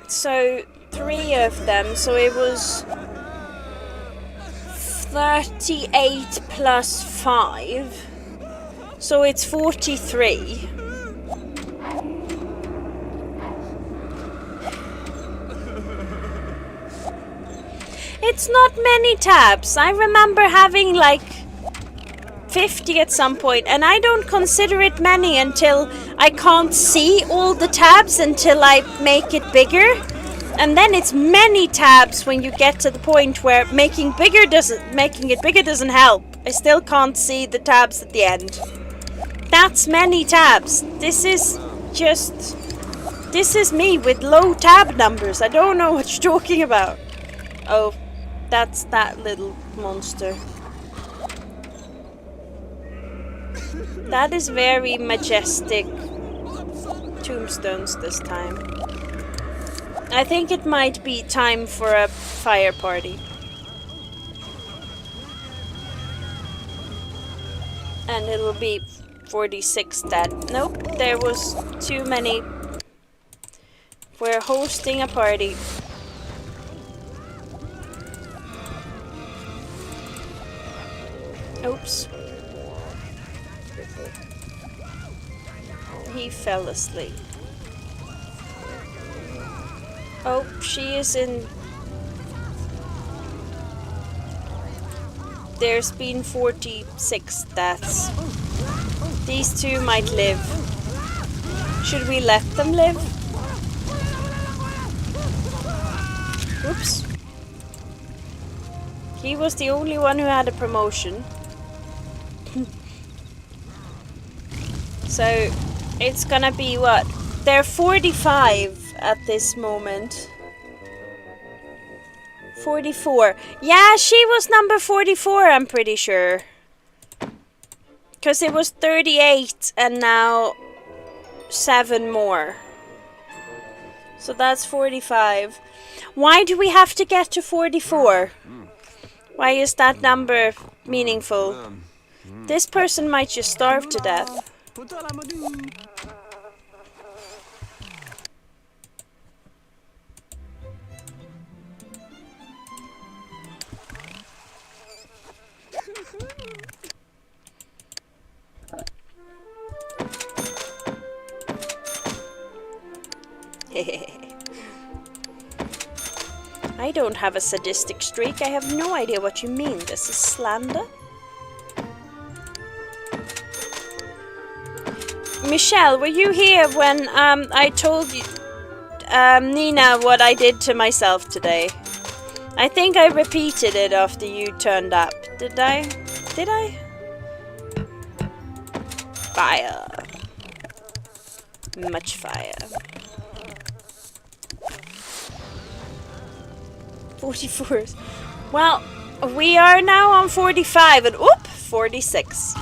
So 3 of them, so it was 38 plus 5. So it's 43. It's not many tabs. I remember having like 50 at some point, and I don't consider it many until I can't see all the tabs until I make it bigger. And then it's many tabs when you get to the point where making it bigger doesn't help. I still can't see the tabs at the end. That's many tabs. This is just This is me with low tab numbers. I don't know what you're talking about. Oh, that's that little monster. That is very majestic tombstones this time. I think it might be time for a fire party. And it'll be 46 dead. Nope, there was too many. We're hosting a party. Oops. He fell asleep. Oh, she is in... There's been 46 deaths. These two might live. Should we let them live? Oops. He was the only one who had a promotion. So, it's gonna be what? They're 45 at this moment. 44. Yeah, she was number 44, I'm pretty sure. Because it was 38 and now 7 more. So that's 45. Why do we have to get to 44? Why is that number meaningful? This person might just starve to death. I don't have a sadistic streak. I have no idea what you mean. This is slander. Michelle, were you here when I told you, Nina, what I did to myself today? I think I repeated it after you turned up. Did I? Did I? Fire. Much fire. 44. Well, we are now on 45 and oop, 46.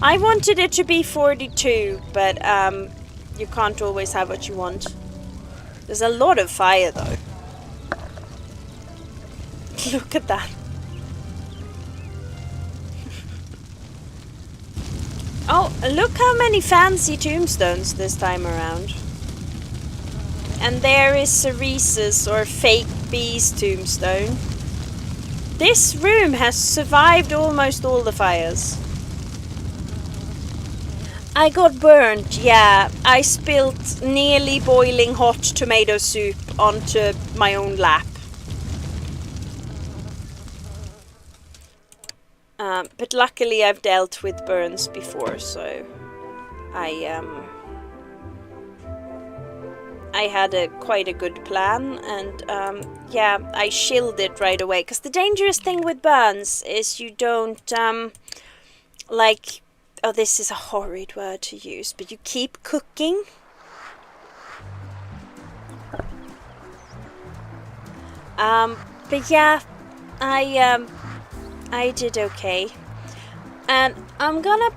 I wanted it to be 42, but you can't always have what you want. There's a lot of fire though. Look at that. Oh, look how many fancy tombstones this time around. And there is Cerese's or fake Bee's tombstone. This room has survived almost all the fires. I got burned, yeah. I spilled nearly boiling hot tomato soup onto my own lap. But luckily I've dealt with burns before, so I had quite a good plan, and yeah, I chilled it right away. Because the dangerous thing with burns is you don't like, oh, this is a horrid word to use, but you keep cooking. But yeah, I did okay. And I'm gonna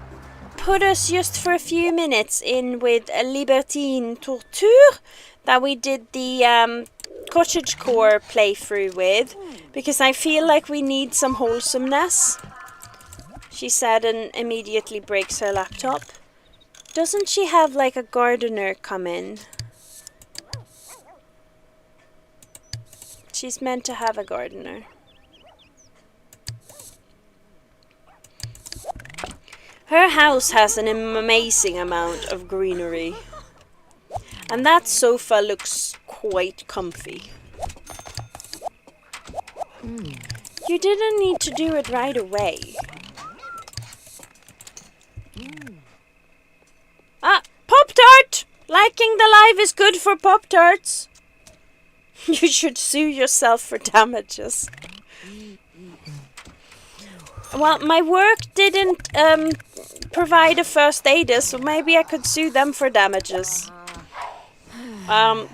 put us just for a few minutes in with a Libertine Torture that we did the cottagecore playthrough with, because I feel like we need some wholesomeness. She said and immediately breaks her laptop. Doesn't she have like a gardener come in? She's meant to have a gardener. Her house has an amazing amount of greenery. And that sofa looks quite comfy. You didn't need to do it right away. Ah, Pop-Tart! Liking the live is good for Pop-Tarts. You should sue yourself for damages. Well, my work didn't provide a first aider, so maybe I could sue them for damages.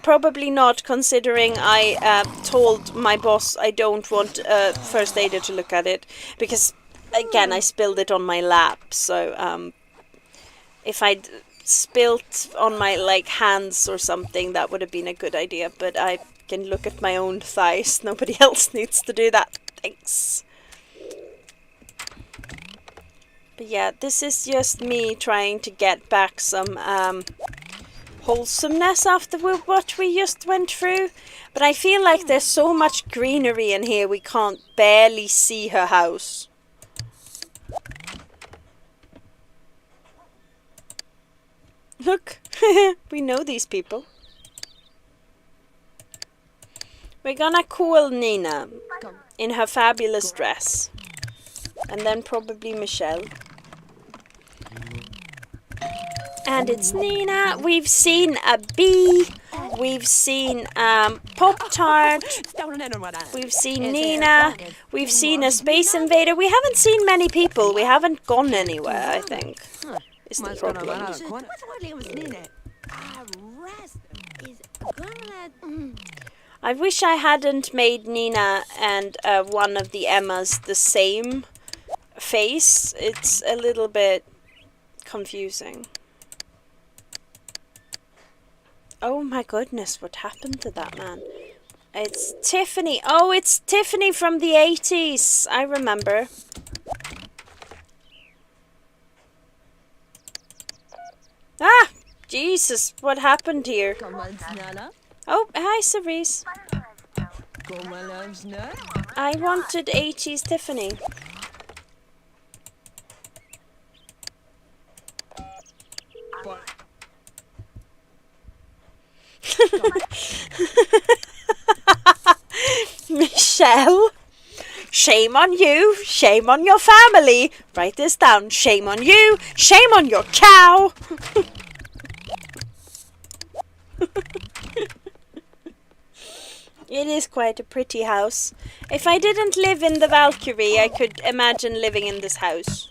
Probably not, considering I told my boss I don't want a first aider to look at it, because again I spilled it on my lap. So if I'd spilt on my like hands or something, that would have been a good idea. But I can look at my own thighs. Nobody else needs to do that. Thanks. But yeah, this is just me trying to get back some wholesomeness after what we just went through. But I feel like there's so much greenery in here we can't barely see her house. Look, we know these people. We're gonna call Nina in her fabulous dress. And then probably Michelle. And it's Nina. We've seen a bee. We've seen Pop-Tart. We've seen Nina. We've seen a Space Invader. We haven't seen many people. We haven't gone anywhere, I think. Is the problem. I wish I hadn't made Nina and one of the Emmas the same face. It's a little bit confusing. Oh my goodness, what happened to that man? It's Tiffany. Oh, it's Tiffany from the 80s. I remember. Ah! Jesus, what happened here? Oh, hi, Cerise. I wanted 80s Tiffany. Michelle, shame on you, shame on your family. Write this down. Shame on you, shame on your cow. It is quite a pretty house. If I didn't live in the Valkyrie, I could imagine living in this house.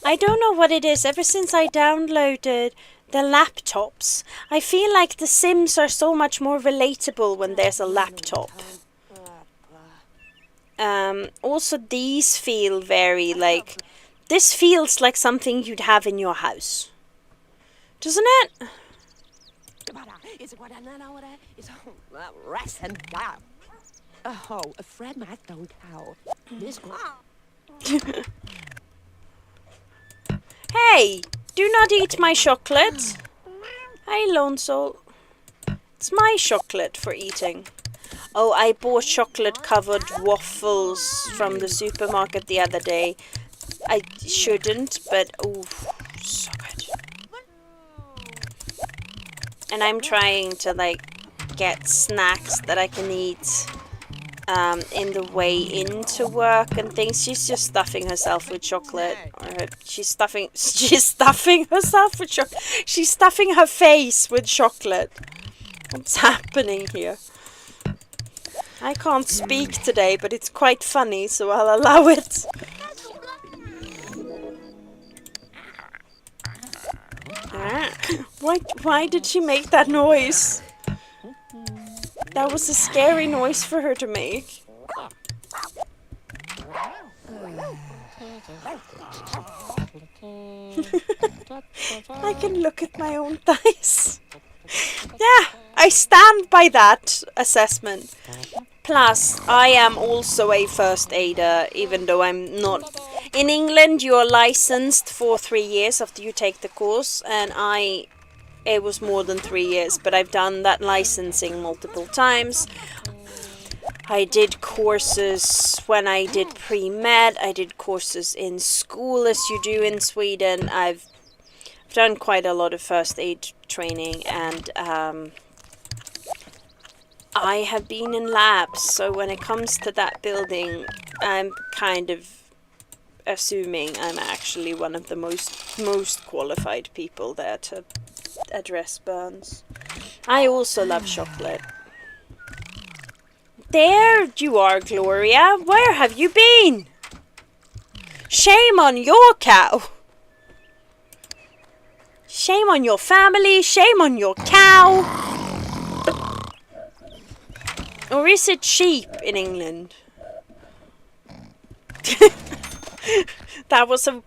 I don't know what it is. Ever since I downloaded the laptops, I feel like the Sims are so much more relatable when there's a laptop. Also, these feel very like... This feels like something you'd have in your house. Doesn't it? Oh, a Fred Mac don't cow. This Hey, do not eat my chocolate. Hey, Lone Soul. It's my chocolate for eating. Oh, I bought chocolate-covered waffles from the supermarket the other day. I shouldn't, but oh, so good. And I'm trying to like get snacks that I can eat in the way into work and things. She's just stuffing herself with chocolate. She's stuffing herself with chocolate. She's stuffing her face with chocolate. What's happening here? I can't speak today, but it's quite funny, so I'll allow it. Why did she make that noise? That was a scary noise for her to make. I can look at my own thighs. Yeah, I stand by that assessment. Plus, I am also a first aider, even though I'm not. In England, you are licensed for 3 years after you take the course, and it was more than 3 years, but I've done that licensing multiple times. I did courses when I did pre-med, I did courses in school as you do in Sweden. I've done quite a lot of first aid training, and I have been in labs, so when it comes to that building, I'm kind of assuming I'm actually one of the most qualified people there to address burns. I also love chocolate. There you are, Gloria. Where have you been? Shame on your cow. Shame on your family. Shame on your cow. Or is it sheep in England? That was a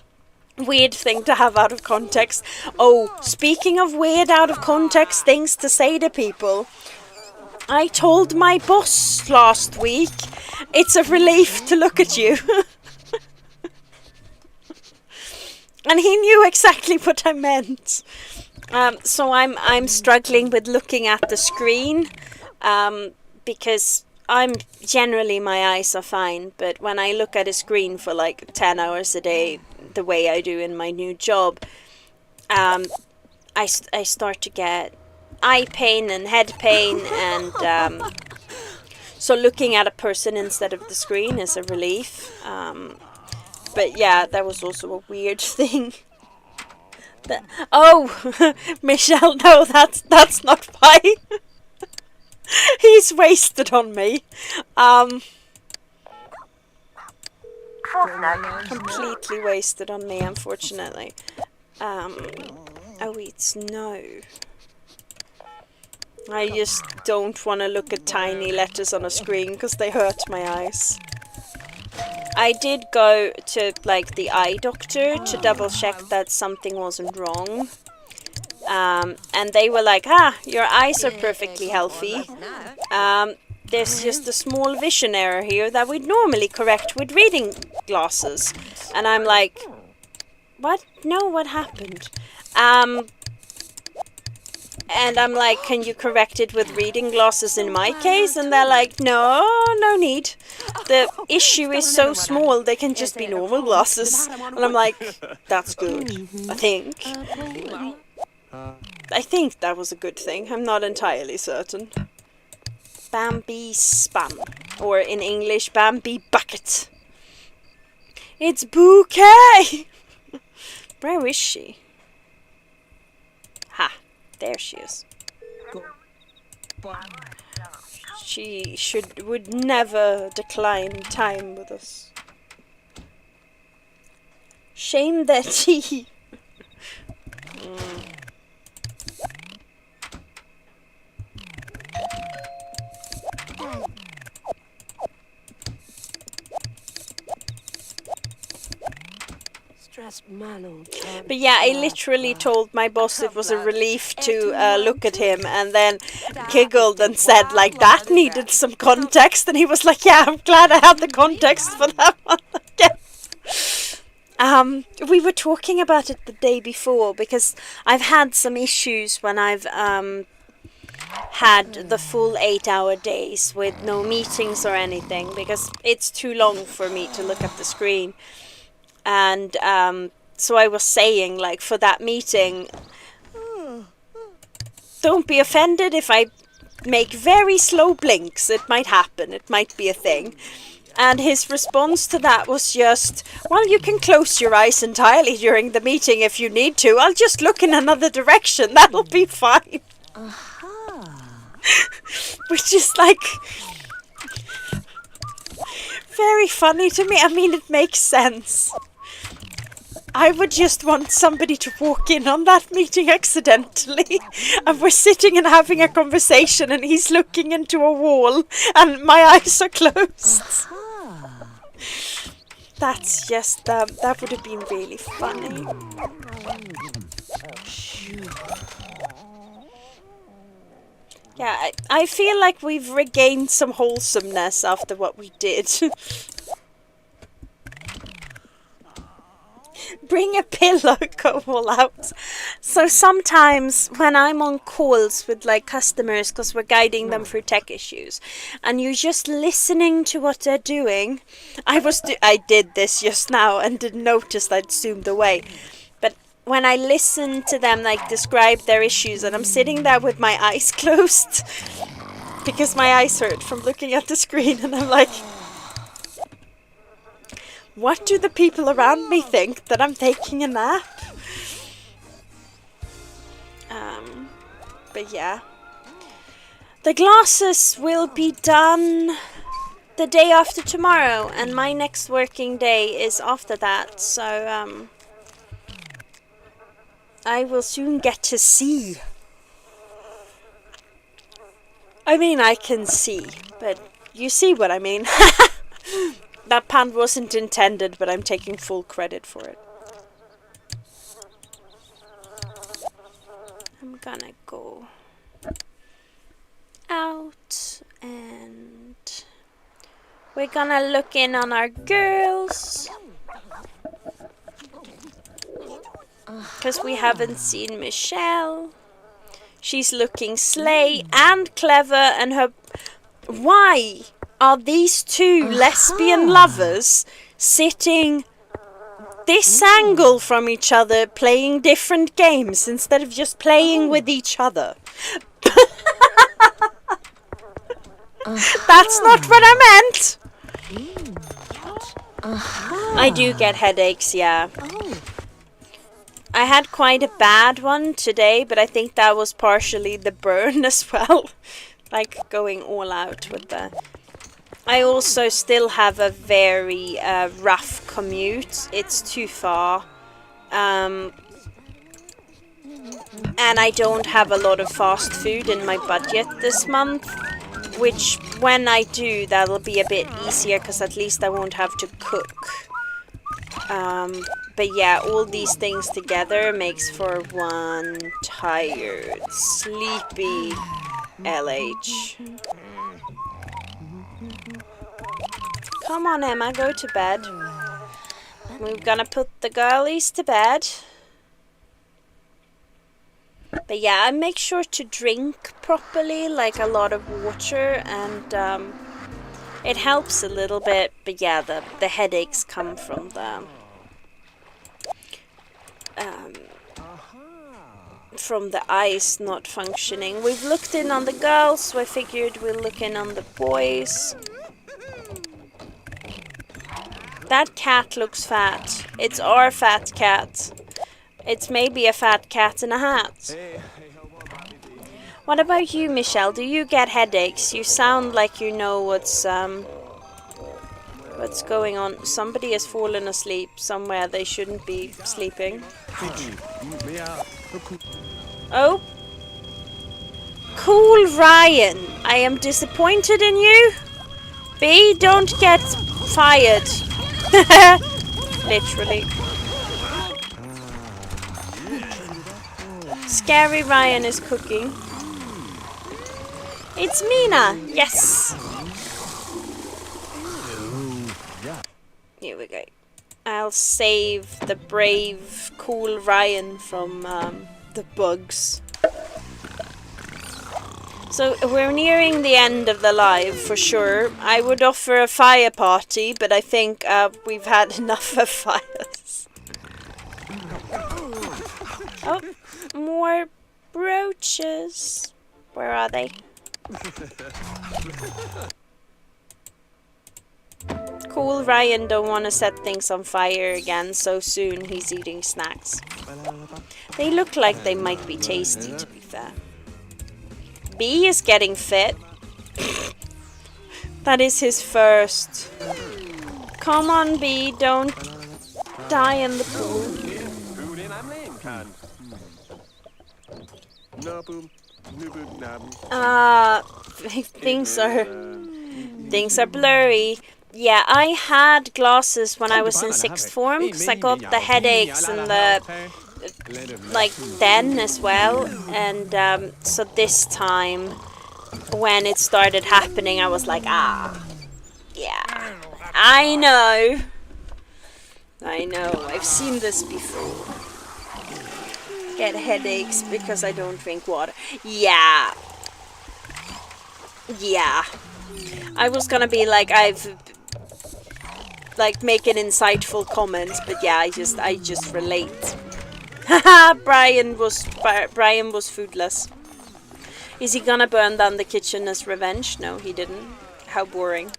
weird thing to have out of context. Oh, speaking of weird out of context things to say to people, I told my boss last week, it's a relief to look at you. And he knew exactly what I meant. So I'm struggling with looking at the screen, because generally my eyes are fine, but when I look at a screen for like 10 hours a day, the way I do in my new job, I start to get eye pain and head pain, and so looking at a person instead of the screen is a relief. But yeah, that was also a weird thing. Michelle, no, that's not why. He's wasted on me. Completely wasted on me, unfortunately. It's no. I just don't want to look at tiny letters on a screen because they hurt my eyes. I did go to the eye doctor to double check that something wasn't wrong. And they were like, your eyes are perfectly healthy. There's just a small vision error here that we'd normally correct with reading glasses. And I'm like, what? No, what happened? And I'm like, can you correct it with reading glasses in my case? And they're like, no need. The issue is so small, they can just be normal glasses. And I'm like, that's good, I think. I think that was a good thing. I'm not entirely certain. Bambi spam. Or in English, Bambi bucket. It's Bouquet! Where is she? Ha! There she is. She would never decline time with us. Shame that she... But yeah, I literally told my boss it was a relief to look at him, and then giggled and said that needed some context, and he was like, yeah, I'm glad I had the context for that one. We were talking about it the day before, because I've had some issues when I've had the full 8-hour days with no meetings or anything, because it's too long for me to look at the screen. And so I was saying, for that meeting, don't be offended if I make very slow blinks. It might happen. It might be a thing. And his response to that was just, well, you can close your eyes entirely during the meeting if you need to. I'll just look in another direction. That'll be fine. Which is very funny to me. I mean, it makes sense. I would just want somebody to walk in on that meeting accidentally, and we're sitting and having a conversation and he's looking into a wall and my eyes are closed. That's just, that would have been really funny. Yeah, I feel like we've regained some wholesomeness after what we did. Bring a pillow, go all out. So sometimes when I'm on calls with customers, because we're guiding them through tech issues, and you're just listening to what they're doing. I did this just now and didn't notice I'd zoomed away. But when I listen to them describe their issues, and I'm sitting there with my eyes closed because my eyes hurt from looking at the screen, and I'm like, what do the people around me think? That I'm taking a nap? But yeah. The glasses will be done the day after tomorrow, and my next working day is after that, so I will soon get to see. I mean, I can see, but you see what I mean. That pun wasn't intended, but I'm taking full credit for it. I'm gonna go out and we're gonna look in on our girls. Because we haven't seen Michelle. She's looking slay and clever, and her... Why are these two lesbian lovers sitting this angle from each other playing different games instead of just playing with each other? That's not what I meant! I do get headaches, yeah. I had quite a bad one today, but I think that was partially the burn as well. Like going all out with the... I also still have a very rough commute. It's too far. And I don't have a lot of fast food in my budget this month. Which, when I do, that'll be a bit easier, because at least I won't have to cook. But yeah, all these things together makes for one tired, sleepy LH. Come on, Emma, go to bed. We're gonna put the girlies to bed. But yeah, I make sure to drink properly, like a lot of water, and it helps a little bit. But yeah, the headaches come from the eyes not functioning. We've looked in on the girls, so I figured we'll look in on the boys. That cat looks fat. It's our fat cat. It's maybe a fat cat in a hat. What about you, Michelle? Do you get headaches? You sound like you know what's going on. Somebody has fallen asleep somewhere they shouldn't be sleeping. Oh. Cool, Ryan. I am disappointed in you. B, don't get fired. Literally. Scary Ryan is cooking. It's Mina. Yes. Here we go. I'll save the brave, cool Ryan from the bugs. So we're nearing the end of the live for sure. I would offer a fire party, but I think we've had enough of fires. Oh, more brooches. Where are they? Cool Ryan don't want to set things on fire again so soon. He's eating snacks. They look like they might be tasty, to be fair. B is getting fit. That is his first. Come on, B, don't die in the pool. Things are blurry. Yeah, I had glasses when I was in 6th form because I got the headaches and the then as well, and so this time when it started happening I was like, yeah, I know, I've seen this before. Get headaches because I don't drink water. Yeah, I was gonna be like, make an insightful comment, but yeah, I just relate. Haha, Brian was foodless. Is he gonna burn down the kitchen as revenge? No, he didn't. How boring.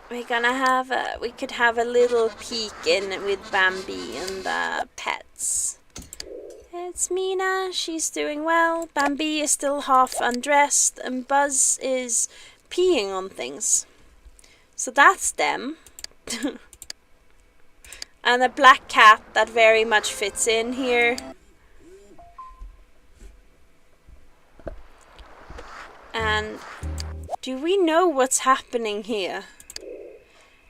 We could have a little peek in with Bambi and the pets. It's Mina. She's doing well. Bambi is still half undressed, and Buzz is peeing on things. So that's them. And a black cat that very much fits in here. And do we know what's happening here?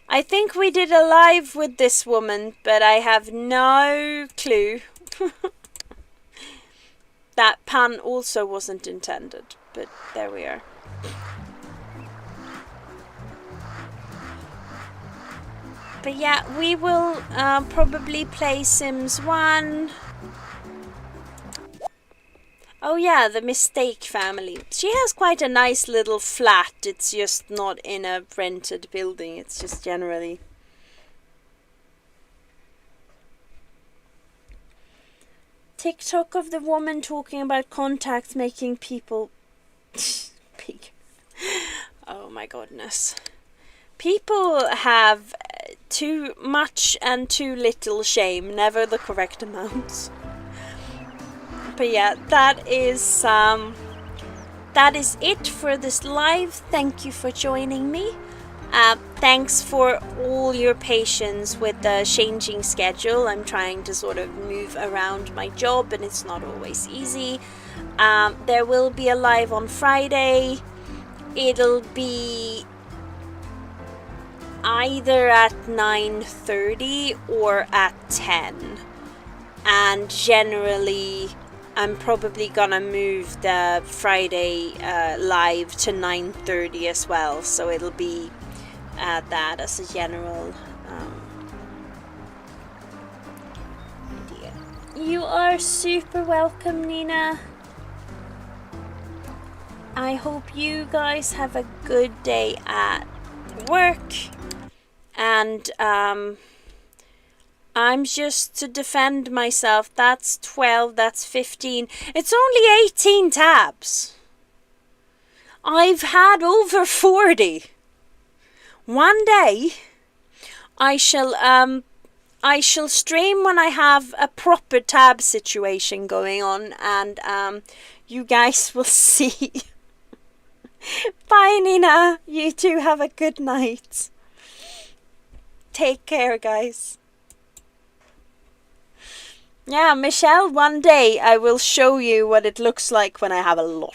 I think we did a live with this woman, but I have no clue. That pun also wasn't intended, but there we are. But yeah, we will probably play Sims 1. Oh yeah, the Mistake family. She has quite a nice little flat. It's just not in a rented building. It's just generally. TikTok of the woman talking about contacts making people big. Oh my goodness. People have too much and too little shame, never the correct amount. But yeah, that is it for this live. Thank you for joining me. Thanks for all your patience with the changing schedule. I'm trying to sort of move around my job and it's not always easy. There will be a live on Friday. It'll be either at 9:30 or at 10. And generally I'm probably gonna move the Friday live to 9:30 as well, so it'll be that as a general idea. You are super welcome, Nina. I hope you guys have a good day at work, and I'm just to defend myself. That's 12, that's 15. It's only 18 tabs. I've had over 40. One day I shall stream when I have a proper tab situation going on, and you guys will see. Bye, Nina. You two have a good night. Take care, guys. Yeah, Michelle, one day I will show you what it looks like when I have a lot.